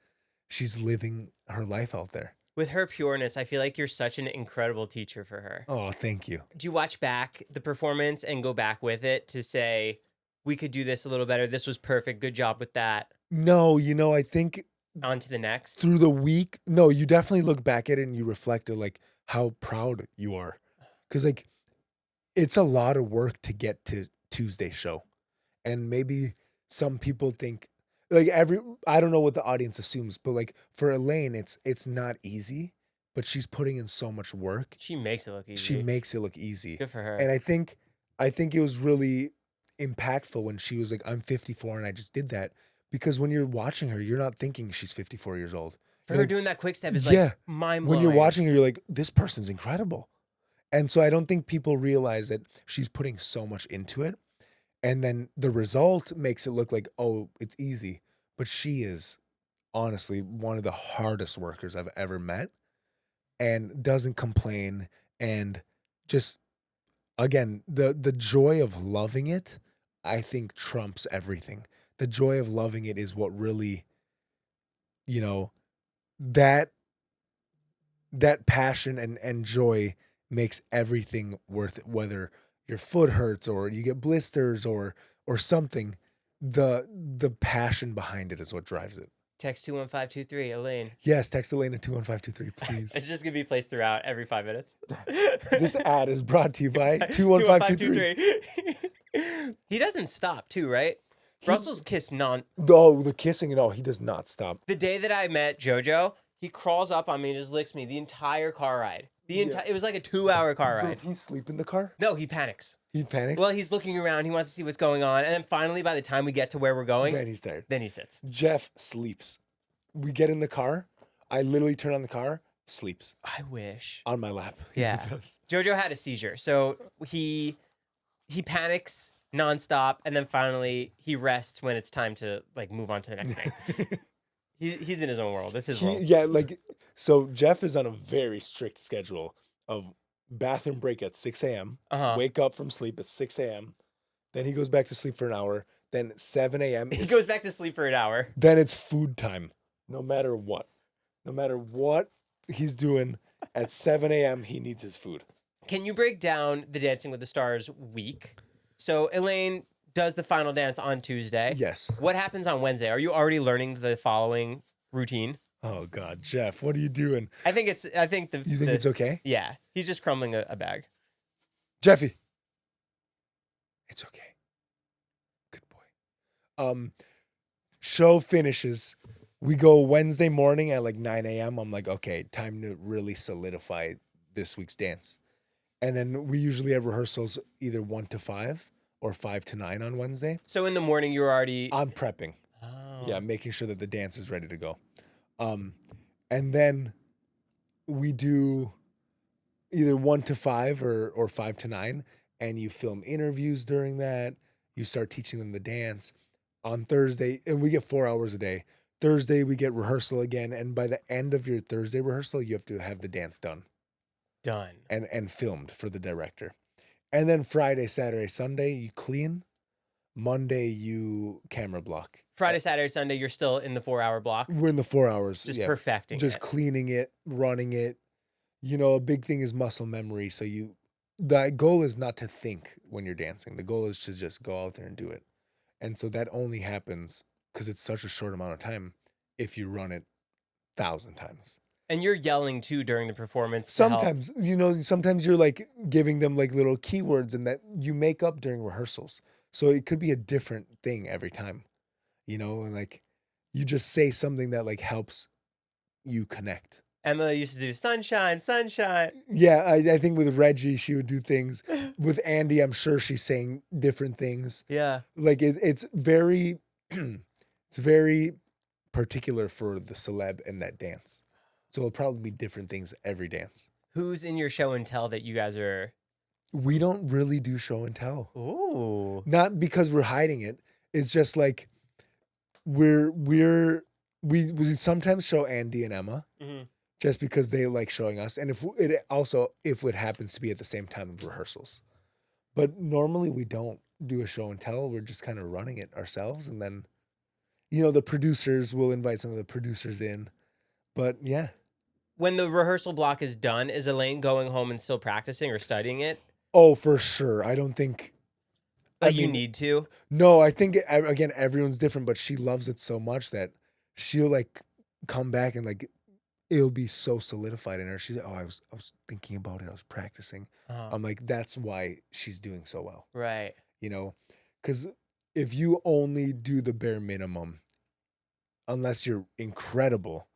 She's living her life out there.
With her pureness, I feel like you're such an incredible teacher for her.
Oh, thank you.
Do you watch back the performance and go back with it to say, we could do this a little better. This was perfect. Good job with that.
No, you know, I think
On to the next.
through the week, no, you definitely look back at it and you reflect on like how proud you are. Cause like it's a lot of work to get to Tuesday show. And maybe some people think like I don't know what the audience assumes, but like for Elaine, it's not easy, but she's putting in so much work.
She makes it look easy.
She makes it look easy.
Good for her.
And I think it was really impactful when she was like, I'm 54 and I just did that. Because when you're watching her, you're not thinking she's 54 years old.
for
You're
her
like,
doing that quick step is
yeah,
like mind blowing.
when you're watching her, you're like, this person's incredible. And so I don't think people realize that she's putting so much into it. And then the result makes it look like, oh, it's easy. But she is honestly one of the hardest workers I've ever met, and doesn't complain. And just, again, the joy of loving it, I think trumps everything. The joy of loving it is what really, you know, that passion and joy makes everything worth it. Whether your foot hurts or you get blisters or something, the passion behind it is what drives it.
Text 21523, Elaine.
Yes, text Elaine at 21523, please.
It's just going to be placed throughout every 5 minutes.
This ad is brought to you by 21523.
He doesn't stop too, right? Russell's kiss
Oh, the kissing and all, he does not stop.
The day that I met JoJo, he crawls up on me and just licks me the entire car ride. It was like a 2-hour car ride.
Does he sleep in the car?
No, he panics.
He panics?
Well, he's looking around. He wants to see what's going on. And then finally, by the time we get to where we're going,
Then he's tired.
Then he sits.
Jeff sleeps. We get in the car. I literally turn on the car, sleeps.
I wish.
On my lap. He's
Yeah.
the best.
JoJo had a seizure. So he panics nonstop. And then finally, he rests when it's time to like move on to the next thing. He's in his own world. This is his world.
Yeah, like, so Jeff is on a very strict schedule of bathroom break at 6 a.m., wake up from sleep at 6 a.m., then he goes back to sleep for an hour, then 7 a.m.
He goes back to sleep for an hour.
Then it's food time, no matter what. No matter what he's doing, at 7 a.m., he needs his food.
Can you break down the Dancing with the Stars week? So Elaine does the final dance on Tuesday.
Yes.
What happens on Wednesday? Are you already learning the following routine?
Oh God, Jeff, what are you doing?
You think
it's okay?
Yeah. He's just crumbling a bag.
Jeffy. It's okay. Good boy. Show finishes. We go Wednesday morning at like 9 a.m. I'm like, okay, time to really solidify this week's dance. And then we usually have rehearsals either 1 to 5 or 5 to 9 on Wednesday.
So in the morning, you're already...
I'm prepping.
Oh.
Yeah, making sure that the dance is ready to go. And then we do either 1 to 5 or 5 to 9, and you film interviews during that. You start teaching them the dance. On Thursday, and we get 4 hours a day. Thursday, we get rehearsal again, and by the end of your Thursday rehearsal, you have to have the dance done. And filmed for the director. And then Friday, Saturday, Sunday, you clean. Monday, you camera block.
Friday, Saturday, Sunday, you're still in the 4-hour block?
We're in the 4 hours.
Just perfecting
Just cleaning it, running it. You know, a big thing is muscle memory. So the goal is not to think when you're dancing. The goal is to just go out there and do it. And so that only happens because it's such a short amount of time if you run it 1,000 times.
And you're yelling too during the performance.
Sometimes, sometimes you're like giving them like little keywords and that you make up during rehearsals. So it could be a different thing every time, and like you just say something that like helps you connect.
Emma used to do sunshine, sunshine.
Yeah, I think with Reggie, she would do things. With Andy, I'm sure she's saying different things.
Yeah.
Like it's very, it's very particular for the celeb in that dance. So it'll probably be different things every dance.
Who's in your show and tell that you guys are?
We don't really do show and tell.
Ooh.
Not because we're hiding it. It's just like we sometimes show Andy and Emma just because they like showing us. And if it happens to be at the same time of rehearsals. But normally we don't do a show and tell. We're just kind of running it ourselves. And then, the producers will invite some of the producers in. But yeah.
When the rehearsal block is done, is Elaine going home and still practicing or studying it?
Oh, for sure. I don't think...
you need to?
No, I think, again, everyone's different, but she loves it so much that she'll, like, come back and, like, it'll be so solidified in her. She's like, I was thinking about it. I was practicing. I'm like, that's why she's doing so well.
Right.
Because if you only do the bare minimum, unless you're incredible...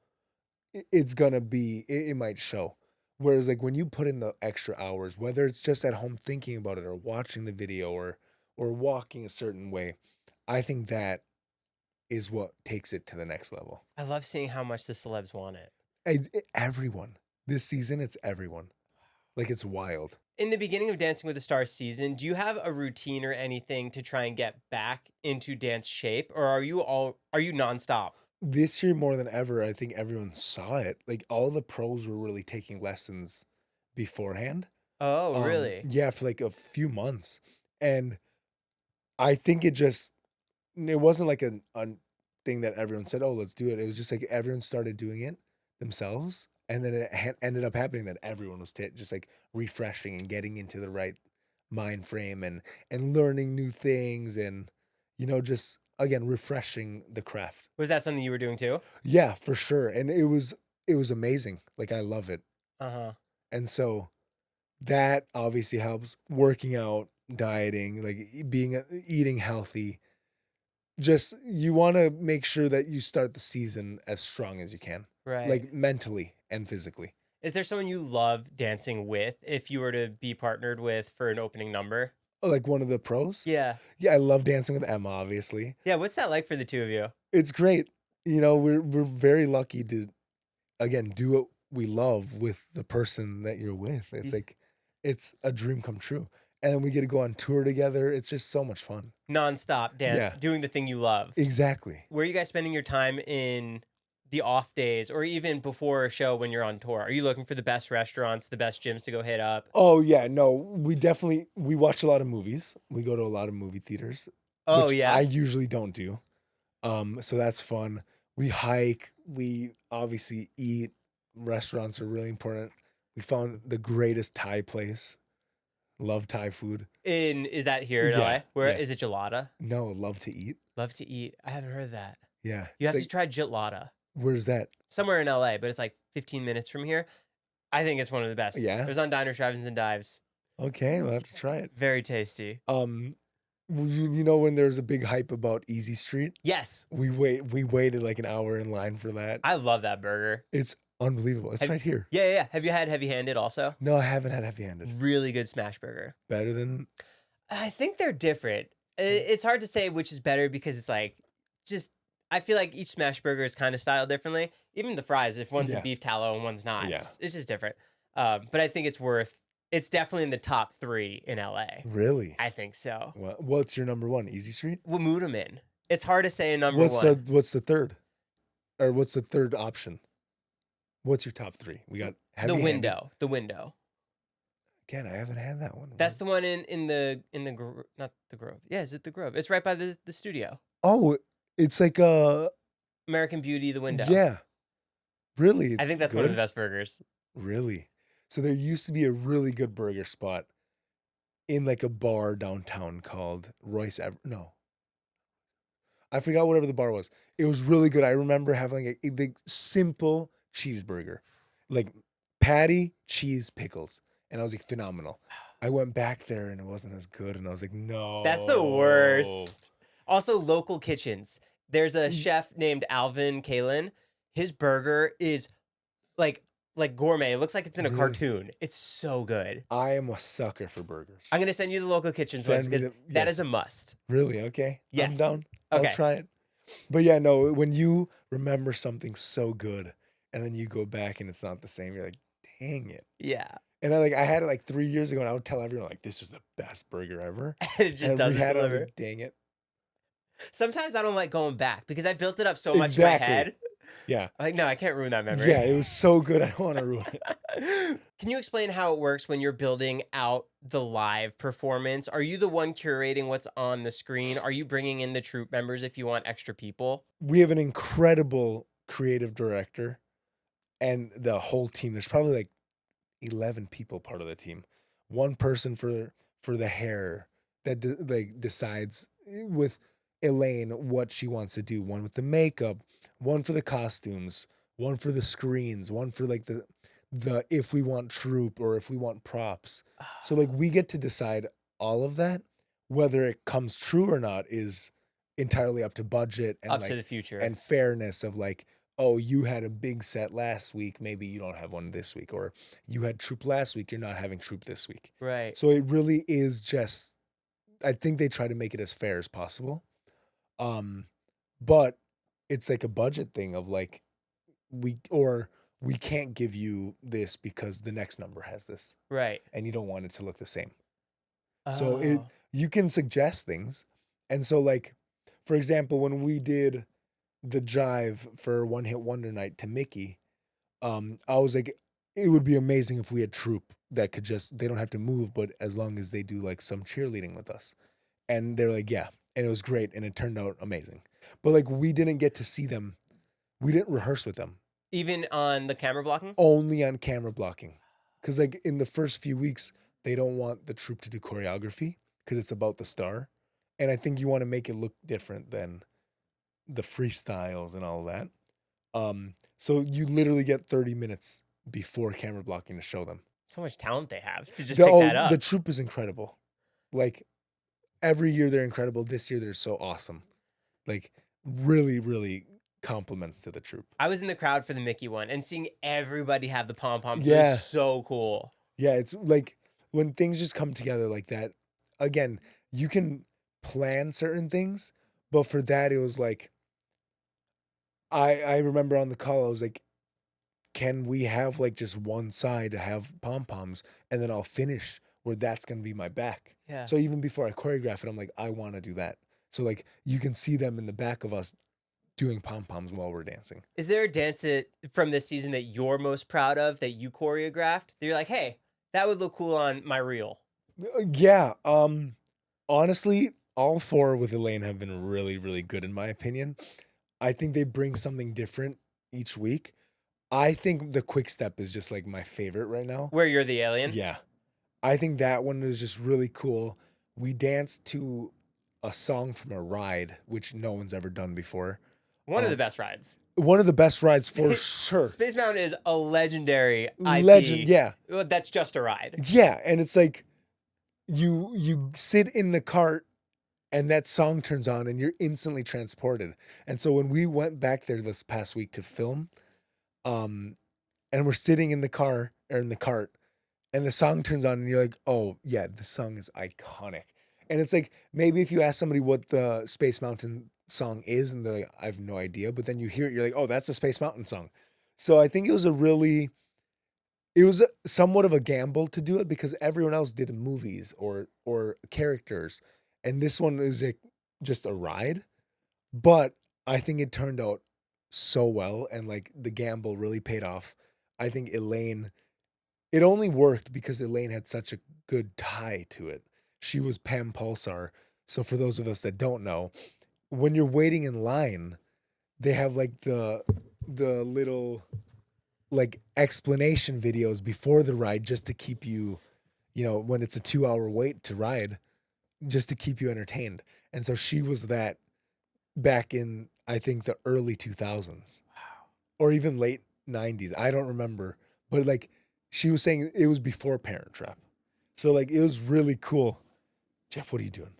it's gonna be, it might show. Whereas like when you put in the extra hours, whether it's just at home thinking about it or watching the video or walking a certain way, I think that is what takes it to the next level.
I love seeing how much the celebs want it.
Everyone. This season, it's everyone. Like it's wild.
In the beginning of Dancing with the Stars season, do you have a routine or anything to try and get back into dance shape? Or are you nonstop?
This year more than ever, I think everyone saw it. Like all the pros were really taking lessons beforehand.
Oh, really?
Yeah, for like a few months. And I think it wasn't like a thing that everyone said, oh, let's do it. It was just like everyone started doing it themselves. And then it ended up happening that everyone was just like refreshing and getting into the right mind frame and learning new things and, just again, refreshing the craft.
Was that something you were doing too?
Yeah, for sure. And it was amazing. Like, I love it.
Uh-huh.
And so that obviously helps. Working out, dieting, like eating healthy. Just, you want to make sure that you start the season as strong as you can.
Right.
Like, mentally and physically.
Is there someone you love dancing with if you were to be partnered with for an opening number?
Like one of the pros?
Yeah.
Yeah, I love dancing with Emma, obviously.
Yeah, what's that like for the two of you?
It's great. We're very lucky to, again, do what we love with the person that you're with. It's like, it's a dream come true. And then we get to go on tour together. It's just so much fun.
Non-stop dance, doing the thing you love.
Exactly.
Where are you guys spending your time in the off days or even before a show when you're on tour? Are you looking for the best restaurants, the best gyms to go hit up?
Oh, yeah. No, we watch a lot of movies. We go to a lot of movie theaters.
Oh,
which
yeah.
I usually don't do. So that's fun. We hike. We obviously eat. Restaurants are really important. We found the greatest Thai place. Love Thai food.
Is that here in LA? Where is it gelada?
No, love to eat.
Love to eat. I haven't heard of that.
Yeah.
You have to try gelada.
Where's that?
Somewhere in LA, but it's like 15 minutes from here. I think it's one of the best.
Yeah?
It was on Diners, Drive-Ins, and Dives.
Okay, we'll have to try it.
Very tasty.
When there's a big hype about Easy Street?
Yes.
We waited like an hour in line for that.
I love that burger.
It's unbelievable. It's right here.
Yeah. Have you had Heavy Handed also?
No, I haven't had Heavy Handed.
Really good smash burger.
Better than?
I think they're different. It's hard to say which is better because it's like, I feel like each smash burger is kind of styled differently. Even the fries, if one's a beef tallow and one's not, it's just different. But I think it's definitely in the top 3 in LA.
Really?
I think so.
Well, what's your number 1? Easy Street?
We'll mood them in. It's hard to say a number one.
What's the third? Or what's the third option? What's your top 3? We got Heavy Handed.
The window.
Again, I haven't had that one.
That's the one in the not the Grove. Yeah, is it the Grove? It's right by the studio.
Oh, it's like
American Beauty, the window.
Yeah. Really?
I think that's one of the best burgers.
Really? So there used to be a really good burger spot in like a bar downtown called No. I forgot whatever the bar was. It was really good. I remember having a simple cheeseburger. Like patty, cheese, pickles. And I was like, phenomenal. I went back there and it wasn't as good. And I was like, no.
That's the worst. Also, local kitchens. There's a chef named Alvin Kalin. His burger is like gourmet. It looks like it's in a cartoon. It's so good.
I am a sucker for burgers.
I'm going to send you the local kitchens ones because that is a must.
Really? Okay.
Yes.
I'm down.
Okay.
I'll try it. But yeah, no, when you remember something so good and then you go back and it's not the same, you're like, dang it.
Yeah.
And I had it like 3 years ago and I would tell everyone like, this is the best burger ever.
And it just doesn't deliver.
I was like, dang it.
Sometimes I don't like going back because I built it up so much in my head.
Yeah.
Like, no, I can't ruin that memory.
Yeah, it was so good. I don't want to ruin it.
Can you explain how it works when you're building out the live performance? Are you the one curating what's on the screen? Are you bringing in the troupe members if you want extra people?
We have an incredible creative director and the whole team. There's probably like 11 people part of the team. One person for the hair that decides with Elaine what she wants to do. One with the makeup, one for the costumes, one for the screens, one for like the if we want troupe or if we want props. So like we get to decide all of that. Whether it comes true or not is entirely up to budget and
up to the future
and fairness of like, oh, you had a big set last week, maybe you don't have one this week, or you had troupe last week, you're not having troupe this week.
Right.
So it really is just, I think they try to make it as fair as possible. But it's like a budget thing of like, we can't give you this because the next number has this.
Right.
And you don't want it to look the same.
Oh.
So you can suggest things. And so like, for example, when we did the jive for One Hit Wonder Night to Mickey, I was like, it would be amazing if we had troupe that could they don't have to move, but as long as they do like some cheerleading with us. And they're like, yeah. And it was great. And it turned out amazing. But like, we didn't get to see them. We didn't rehearse with them.
Even on the camera blocking?
Only on camera blocking. Because like in the first few weeks, they don't want the troupe to do choreography because it's about the star. And I think you want to make it look different than the freestyles and all of that. So you literally get 30 minutes before camera blocking to show them.
So much talent they have to just pick that up.
The troupe is incredible. Like every year they're incredible. This year they're so awesome. Like really, really compliments to the troupe.
I was in the crowd for the Mickey one and seeing everybody have the pom-poms
Yeah.
was so cool.
Yeah, it's like when things just come together like that. Again, you can plan certain things, but for that it was like I remember on the call I was like, can we have like just one side to have pom-poms and then I'll finish where that's gonna be my back.
Yeah.
So even before I choreograph it, I'm like, I want to do that. So like you can see them in the back of us doing pom-poms while we're dancing.
Is there a dance that from this season that you're most proud of that you choreographed? That you're like, hey, that would look cool on my reel.
Yeah. Honestly, all four with Elaine have been really, really good in my opinion. I think they bring something different each week. I think the quick step is just like my favorite right now.
Where you're the alien?
Yeah. I think that one is just really cool. We danced to a song from a ride, which no one's ever done before.
One of the best rides.
One of the best rides for sure.
Space Mountain is a legendary IP.
Legend, yeah.
That's just a ride.
Yeah, and it's like you sit in the cart and that song turns on and you're instantly transported. And so when we went back there this past week to film, and we're sitting in the car or in the cart and the song turns on and you're like, oh yeah, the song is iconic. And it's like, maybe if you ask somebody what the Space Mountain song is and they're like, I have no idea, but then you hear it, you're like, oh, that's the Space Mountain song. So I think it was somewhat of a gamble to do it because everyone else did movies or characters. And this one is like just a ride, but I think it turned out so well and like the gamble really paid off. I think it only worked because Elaine had such a good tie to it. She was Pam Pulsar. So for those of us that don't know, when you're waiting in line, they have like the little like explanation videos before the ride just to keep you, when it's a 2-hour wait to ride, just to keep you entertained. And so she was that back in, I think, the early 2000s. Wow. Or even late 90s. I don't remember. But like she was saying it was before Parent Trap. So like it was really cool. Jeff, what are you doing?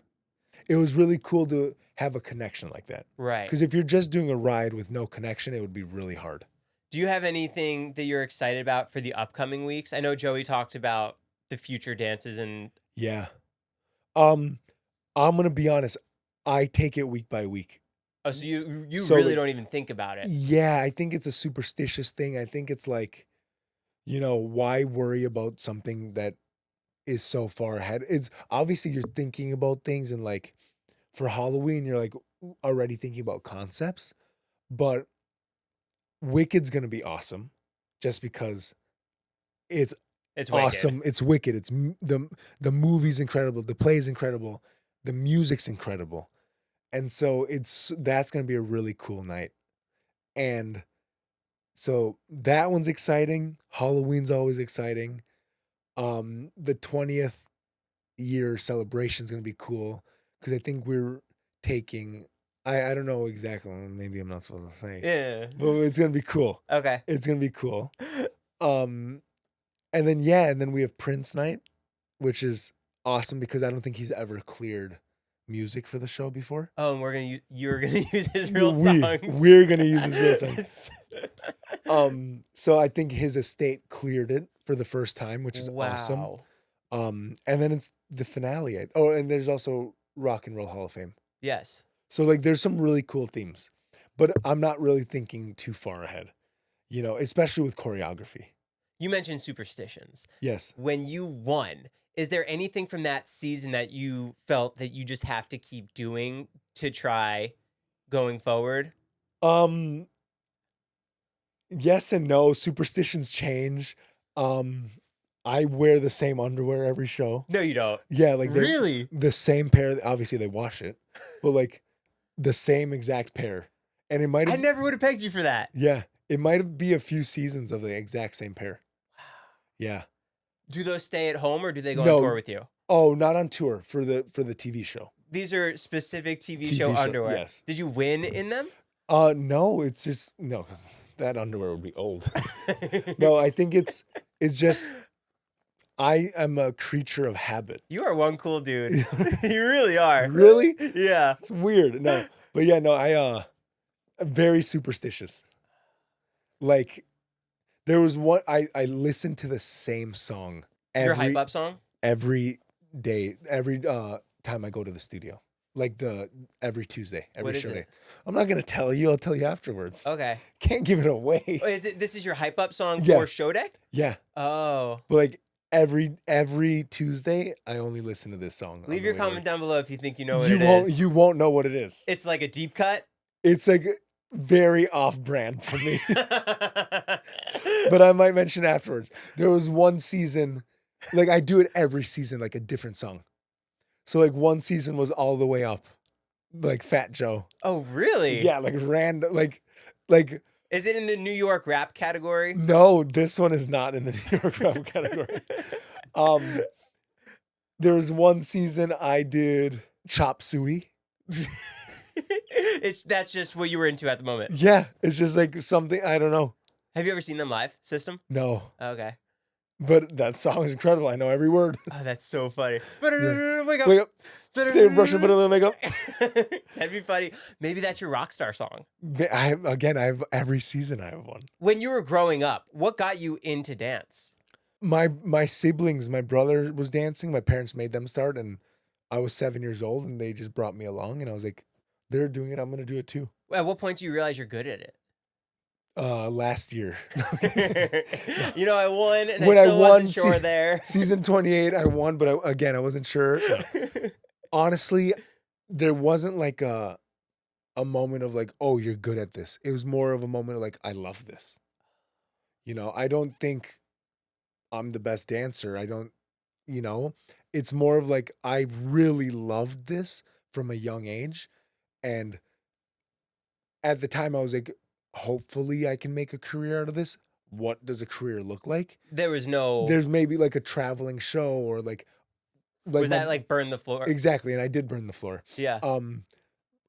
It was really cool to have a connection like that.
Right.
Because if you're just doing a ride with no connection, it would be really hard.
Do you have anything that you're excited about for the upcoming weeks? I know Joey talked about the future dances and...
Yeah. I'm going to be honest. I take it week by week.
Oh, so you really don't even think about it.
Yeah, I think it's a superstitious thing. I think it's like, why worry about something that is so far ahead? It's obviously you're thinking about things and like for Halloween, you're like already thinking about concepts, but Wicked's going to be awesome just because it's awesome.
Wicked.
It's Wicked. It's the movie's incredible. The play's incredible. The music's incredible. And so that's going to be a really cool night. And so that one's exciting. Halloween's always exciting. The 20th year celebration is going to be cool because I think we're taking, I don't know exactly, maybe I'm not supposed to say.
Yeah.
But it's going to be cool.
Okay.
It's going to be cool. And then we have Prince night, which is awesome because I don't think he's ever cleared music for the show before.
Oh, and you're gonna use his real songs.
We're gonna use his real songs. So I think his estate cleared it for the first time, which is awesome. And then it's the finale. Oh, and there's also Rock and Roll Hall of Fame.
Yes.
So like there's some really cool themes, but I'm not really thinking too far ahead, especially with choreography.
You mentioned Superstitions.
Yes.
When you won, is there anything from that season that you felt that you just have to keep doing to try going forward?
Yes and no. Superstitions change. I wear the same underwear every show.
No, you don't.
Yeah, like
really
the same pair. Obviously, they wash it, but like the same exact pair. And it might.
I never would have pegged you for that.
Yeah, It might be a few seasons of the exact same pair. Yeah.
Do those stay at home or do they go on
No.
tour with you?
Oh, not on tour for the TV show.
These are specific TV
TV
show
show,
underwear.
yes.
Did you win in them?
No, it's just no, because that underwear would be old. No, I think it's just I am a creature of habit.
You are one cool dude. You really are.
Really?
Yeah.
It's weird. No, but yeah, no, I'm very superstitious. Like there was one I listened to the same song
Your hype up song?
every day, every time I go to the studio. Like every Tuesday, every
What is
show
it?
day. I'm not gonna tell you. I'll tell you afterwards.
Okay.
Can't give it away.
This is your hype up song
Yeah.
for show day?
Yeah,
Oh.
but like every Tuesday, I only listen to this song.
Leave
on
your
the way to
comment
work.
down below if you think you know what
You
it
won't.
is.
You won't know what it is.
It's like a deep cut.
It's like very off-brand for me. But I might mention afterwards. There was one season, like I do it every season, like a different song. So like one season was All the Way Up, like Fat Joe.
Oh, really?
Yeah, like random, like
Is it in the New York rap category?
no, this one is not in the New York rap category. There was one season I did Chop Suey.
That's just what you were into at the moment.
Yeah, it's just like something I don't know.
Have you ever seen them live, System?
No,
Okay.
but that song is incredible. I know every word.
Oh, that's so funny. Wake
Wake up, take a brush and put a little makeup.
That'd be funny. Maybe that's your rockstar song.
I have every season. I have one.
When you were growing up, what got you into dance?
My siblings, my brother was dancing. My parents made them start, and I was 7 years old, and they just brought me along, and I was like, they're doing it. I'm gonna do it too.
At what point do you realize you're good at it?
Last year.
You know, I won, and
When
I
I
still
won,
wasn't sure there.
Season 28, I won, but I wasn't sure. Honestly, there wasn't like a moment of like, oh, you're good at this. It was more of a moment of like, I love this. You know, I don't think I'm the best dancer. I don't, you know, it's more of like, I really loved this from a young age. And at the time I was like, hopefully I can make a career out of this. What does a career look like?
There was no.
There's maybe like a traveling show or like
Was that like burn the floor?
exactly, and I did burn the floor.
Yeah.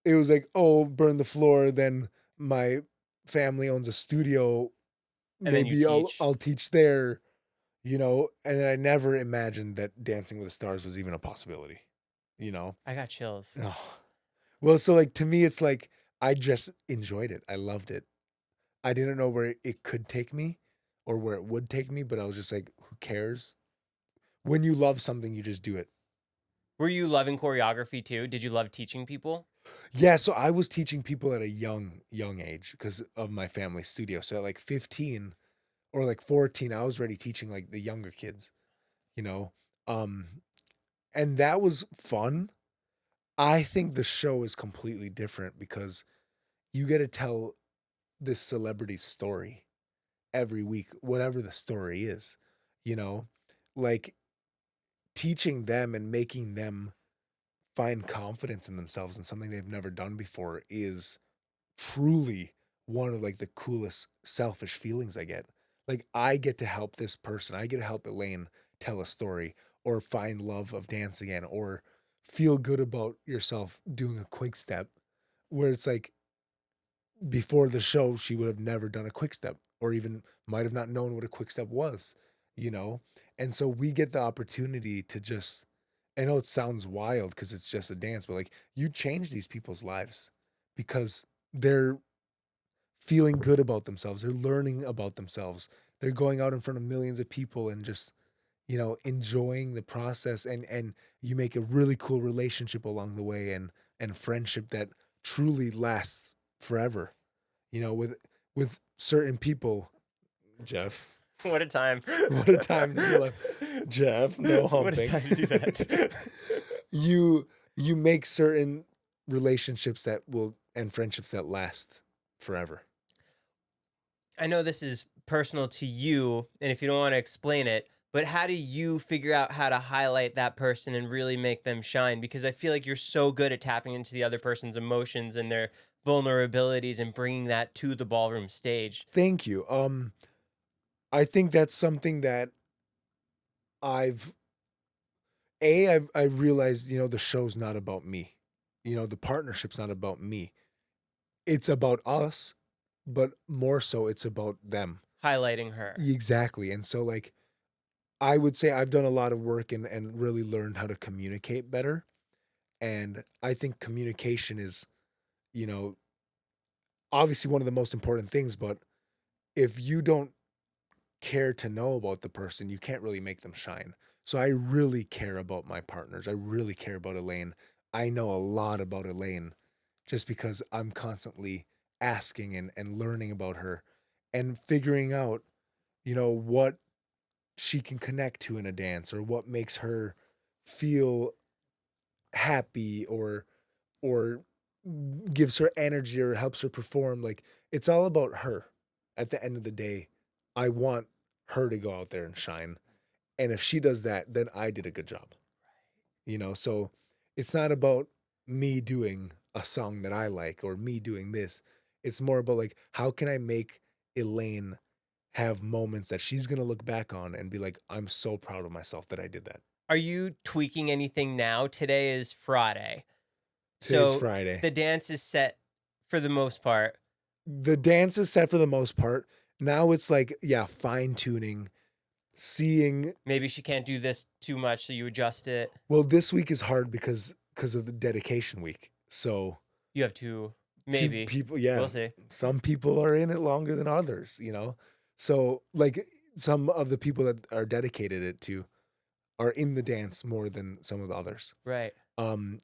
It was like, oh, burn the floor, then my family owns a studio.
And then
Maybe
you teach.
I'll teach there, you know, and I never imagined that Dancing with the Stars was even a possibility, you know.
I got chills.
Oh. Well, so like to me it's like I just enjoyed it. I loved it. I didn't know where it could take me or where it would take me, but I was just like, who cares? When you love something, you just do it.
Were you loving choreography too? Did you love teaching people?
Yeah, so I was teaching people at a young age because of my family studio. So at like 15 or like 14, I was already teaching like the younger kids, you know. And that was fun. I think the show is completely different because you get to tell this celebrity's story every week, whatever the story is, you know, like teaching them and making them find confidence in themselves and something they've never done before is truly one of like the coolest selfish feelings I get. Like I get to help this person. I get to help Elaine tell a story or find love of dance again or feel good about yourself doing a quick step where it's like before the show, she would have never done a quick step or even might have not known what a quick step was, you know? And so we get the opportunity to just, I know it sounds wild because it's just a dance, but like you change these people's lives because they're feeling good about themselves. They're learning about themselves. They're going out in front of millions of people and just, you know, enjoying the process and you make a really cool relationship along the way and friendship that truly lasts forever, you know, with certain people. Jeff.
What a time.
What a time to be like, Jeff, no humping.
What a time to do that.
You make certain relationships that will and friendships that last forever.
I know this is personal to you, and if you don't want to explain it, but how do you figure out how to highlight that person and really make them shine? Because I feel like you're so good at tapping into the other person's emotions and their vulnerabilities and bringing that to the ballroom stage.
Thank you. I think that's something that I've I realized, the show's not about me. The partnership's not about me. It's about us, but more so it's about them.
Highlighting her.
Exactly. And so like I would say I've done a lot of work and really learned how to communicate better. And I think communication is, you know, obviously one of the most important things, but if you don't care to know about the person, you can't really make them shine. So I really care about my partners. I really care about Elaine. I know a lot about Elaine just because I'm constantly asking and learning about her and figuring out, what she can connect to in a dance or what makes her feel happy or gives her energy or helps her perform. Like it's all about her. At the end of the day, I want her to go out there and shine. And if she does that, then I did a good job. So it's not about me doing a song that I like or me doing this. It's more about like, how can I make Elaine have moments that she's going to look back on and be like, I'm so proud of myself that I did that.
Are you tweaking anything now? Today is Friday.
Today's
So
Friday.
the dance is set for the most part.
The dance is set for the most part. Now it's like, fine tuning, seeing.
Maybe she can't do this too much, so you adjust it.
Well, this week is hard because of the dedication week. So
you have to maybe
people.
We'll see.
Some people are in it longer than others. So like some of the people that are dedicated it to are in the dance more than some of the others.
Right.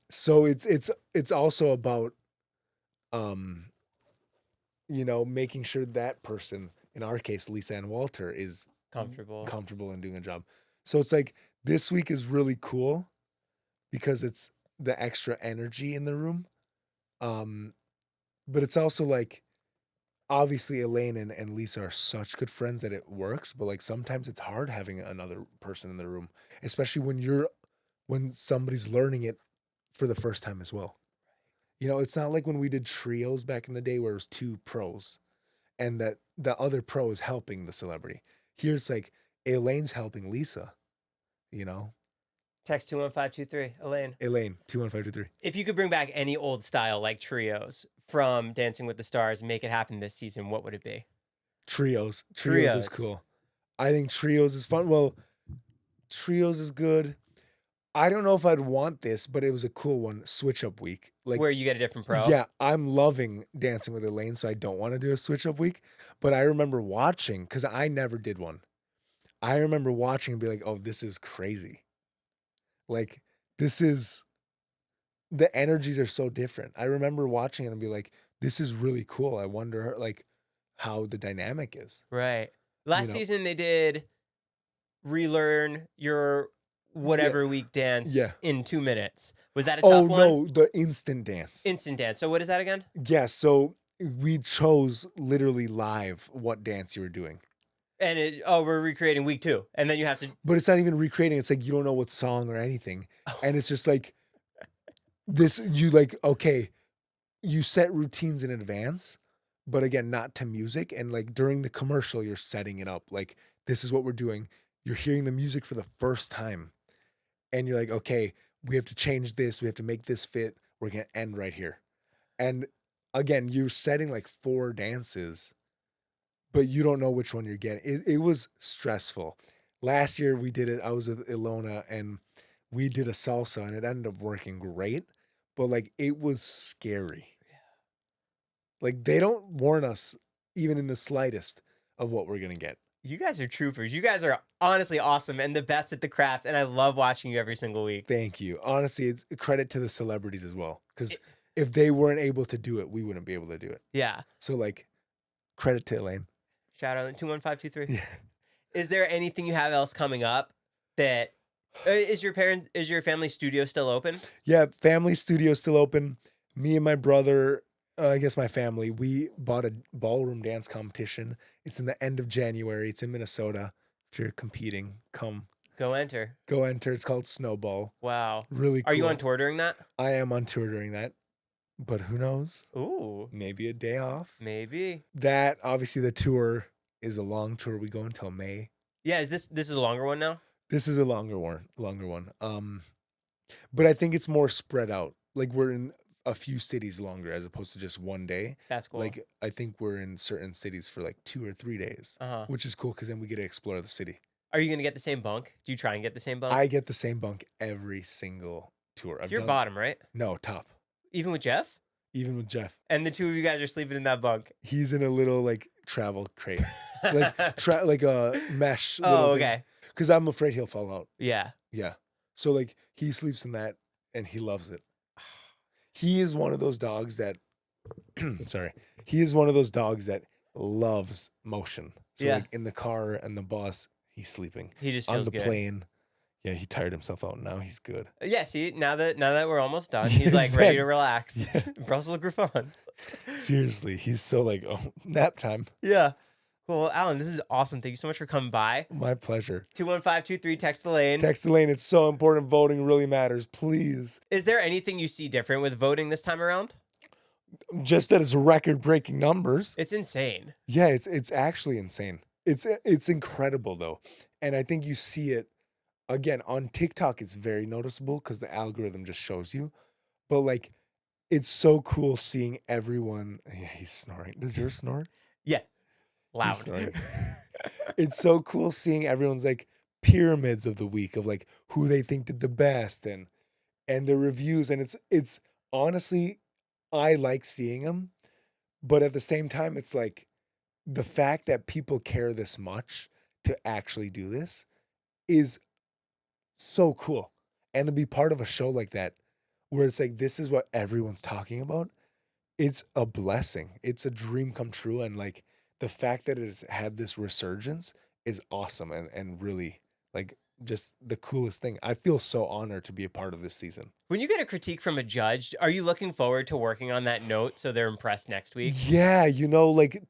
So it's also about making sure that person, in our case, Lisa and Walter, is comfortable and doing a job. So it's like this week is really cool because it's the extra energy in the room. But it's also like, obviously Elaine and Lisa are such good friends that it works, but like sometimes it's hard having another person in the room, especially when somebody's learning it for the first time as well. It's not like when we did trios back in the day where it was two pros and that the other pro is helping the celebrity. Here it's like Elaine's helping Lisa,
Text 21523, Elaine.
Elaine, 21523.
If you could bring back any old style like trios from Dancing with the Stars and make it happen this season, what would it be?
Trios. Trios is cool. I think trios is fun. Well, trios is good. I don't know if I'd want this, but it was a cool one. Switch up week. Like
where you get a different pro?
Yeah, I'm loving Dancing with Elaine, so I don't want to do a switch up week. But I remember watching, because I never did one. I remember watching and be like, oh, this is crazy. Like, the energies are so different. I remember watching it and be like, this is really cool. I wonder, like, how the dynamic is.
Right. Last season, they did relearn your whatever week dance in 2 minutes. Was that a tough one?
Oh, no, the instant dance.
Instant dance. So what is that again?
Yes, so we chose literally live what dance you were doing.
And we're recreating week 2. And then you have to...
But it's not even recreating. It's like you don't know what song or anything. And it's just like, okay, you set routines in advance, but again, not to music. And like during the commercial, you're setting it up. Like, this is what we're doing. You're hearing the music for the first time. And you're like, okay, we have to change this. We have to make this fit. We're going to end right here. And again, you're setting like 4 dances, but you don't know which one you're getting. It was stressful. Last year we did it. I was with Ilona and we did a salsa and it ended up working great, but like it was scary. Like they don't warn us even in the slightest of what we're going to get.
You guys are troopers. You guys are honestly awesome and the best at the craft. And I love watching you every single week.
Thank you. Honestly, it's a credit to the celebrities as well. Because if they weren't able to do it, we wouldn't be able to do it.
Yeah.
So like, credit to Elaine.
Shout out 21523. Yeah. Is there anything you have else coming up that is your family studio still open?
Yeah, family studio still open. Me and my brother, I guess my family, we bought a ballroom dance competition. It's in the end of January. It's in Minnesota. If you're competing, come.
Go enter.
Go enter. It's called Snowball.
Wow.
Really cool.
Are you on tour during that?
I am on tour during that. but who knows?
Ooh,
Maybe a day off.
maybe.
That obviously the tour is a long tour. We go until May.
Yeah, this is a longer one now?
This is a longer one. But I think it's more spread out. Like we're in a few cities longer as opposed to just one day.
That's cool.
Like I think we're in certain cities for like 2 or 3 days, which is cool because then we get to explore the city.
Are you gonna get the same bunk? Do you try and get the same bunk?
I get the same bunk every single tour.
You're bottom, right?
No, top.
Even with Jeff?
Even with Jeff.
And the two of you guys are sleeping in that bunk.
He's in a little like travel crate, like a mesh.
Oh, okay.
Because I'm afraid he'll fall out.
Yeah.
Yeah. So like he sleeps in that and he loves it. He is one of those dogs that sorry. He is one of those dogs that loves motion. So like in the car and the bus, he's sleeping.
He just feels
on the
good.
plane. Yeah, he tired himself out. Now he's good.
Yeah, see, now that we're almost done, he's like ready to relax.
Yeah.
Brussels Griffon.
Seriously, he's so like, oh, nap time.
Yeah. Cool. Well, Alan, this is awesome. Thank you so much for coming by.
My pleasure.
21523, text Elaine.
Text Elaine. It's so important. Voting really matters. Please.
Is there anything you see different with voting this time around?
Just that it's record-breaking numbers.
It's insane.
Yeah, it's actually insane. It's incredible though, and I think you see it again on TikTok. It's very noticeable because the algorithm just shows you. But like, it's so cool seeing everyone. Yeah, he's snoring. Does yours snore?
Yeah. Loud.
He's snoring. It's so cool seeing everyone's like pyramids of the week of like who they think did the best and the reviews, and it's honestly, I like seeing them, but at the same time, it's like the fact that people care this much to actually do this is so cool. And to be part of a show like that, where it's like, this is what everyone's talking about, it's a blessing. It's a dream come true. And like the fact that it has had this resurgence is awesome and really like just the coolest thing. I feel so honored to be a part of this season.
When you get a critique from a judge, are you looking forward to working on that note so they're impressed next week?
Yeah, like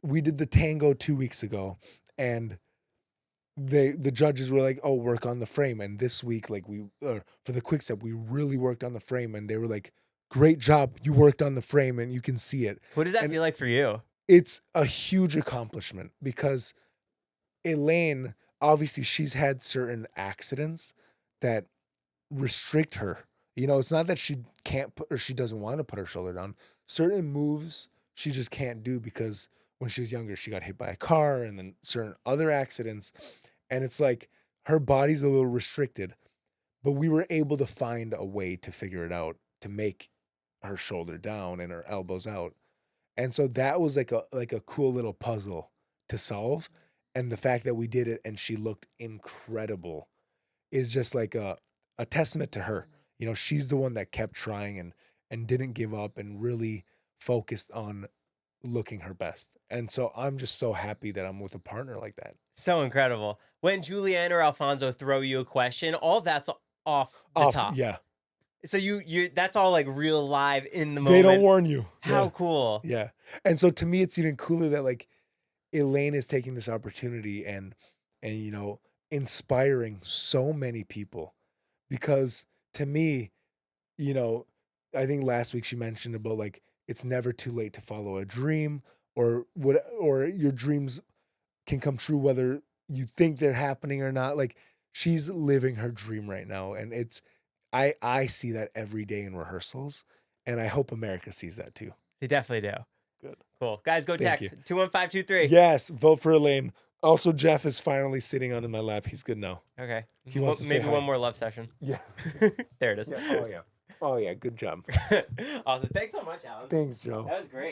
we did the tango 2 weeks ago, and the judges were like, "Oh, work on the frame." And this week, like for the quick step, we really worked on the frame, and they were like, "Great job, you worked on the frame, and you can see it."
What does that feel like for you?
It's a huge accomplishment because Elaine, obviously, she's had certain accidents that restrict her. It's not that she can't put or she doesn't want to put her shoulder down. Certain moves she just can't do because when she was younger, she got hit by a car and then certain other accidents. And it's like her body's a little restricted, but we were able to find a way to figure it out to make her shoulder down and her elbows out. And so that was like a cool little puzzle to solve. And the fact that we did it and she looked incredible is just like a testament to her. She's the one that kept trying and didn't give up and really focused on looking her best. And so I'm just so happy that I'm with a partner like that.
So incredible. When Julianne or Alfonso throw you a question, all that's off the top.
Yeah.
So you that's all like real live in the moment.
They don't warn you.
How cool.
Yeah. And so to me, it's even cooler that like Elaine is taking this opportunity and inspiring so many people, because to me, I think last week she mentioned about like, it's never too late to follow a dream or your dreams can come true whether you think they're happening or not. Like she's living her dream right now. And I see that every day in rehearsals, and I hope America sees that too.
They definitely do.
Good.
Cool. Guys, go text 21523.
Yes. Vote for Elaine. Also, Jeff is finally sitting on in my lap. He's good now.
Okay.
He wants to say
maybe
hi.
one more love session.
Yeah.
There it is.
Yeah. Oh yeah. Good job.
Awesome. Thanks so much, Alan.
Thanks, Joe.
That was great.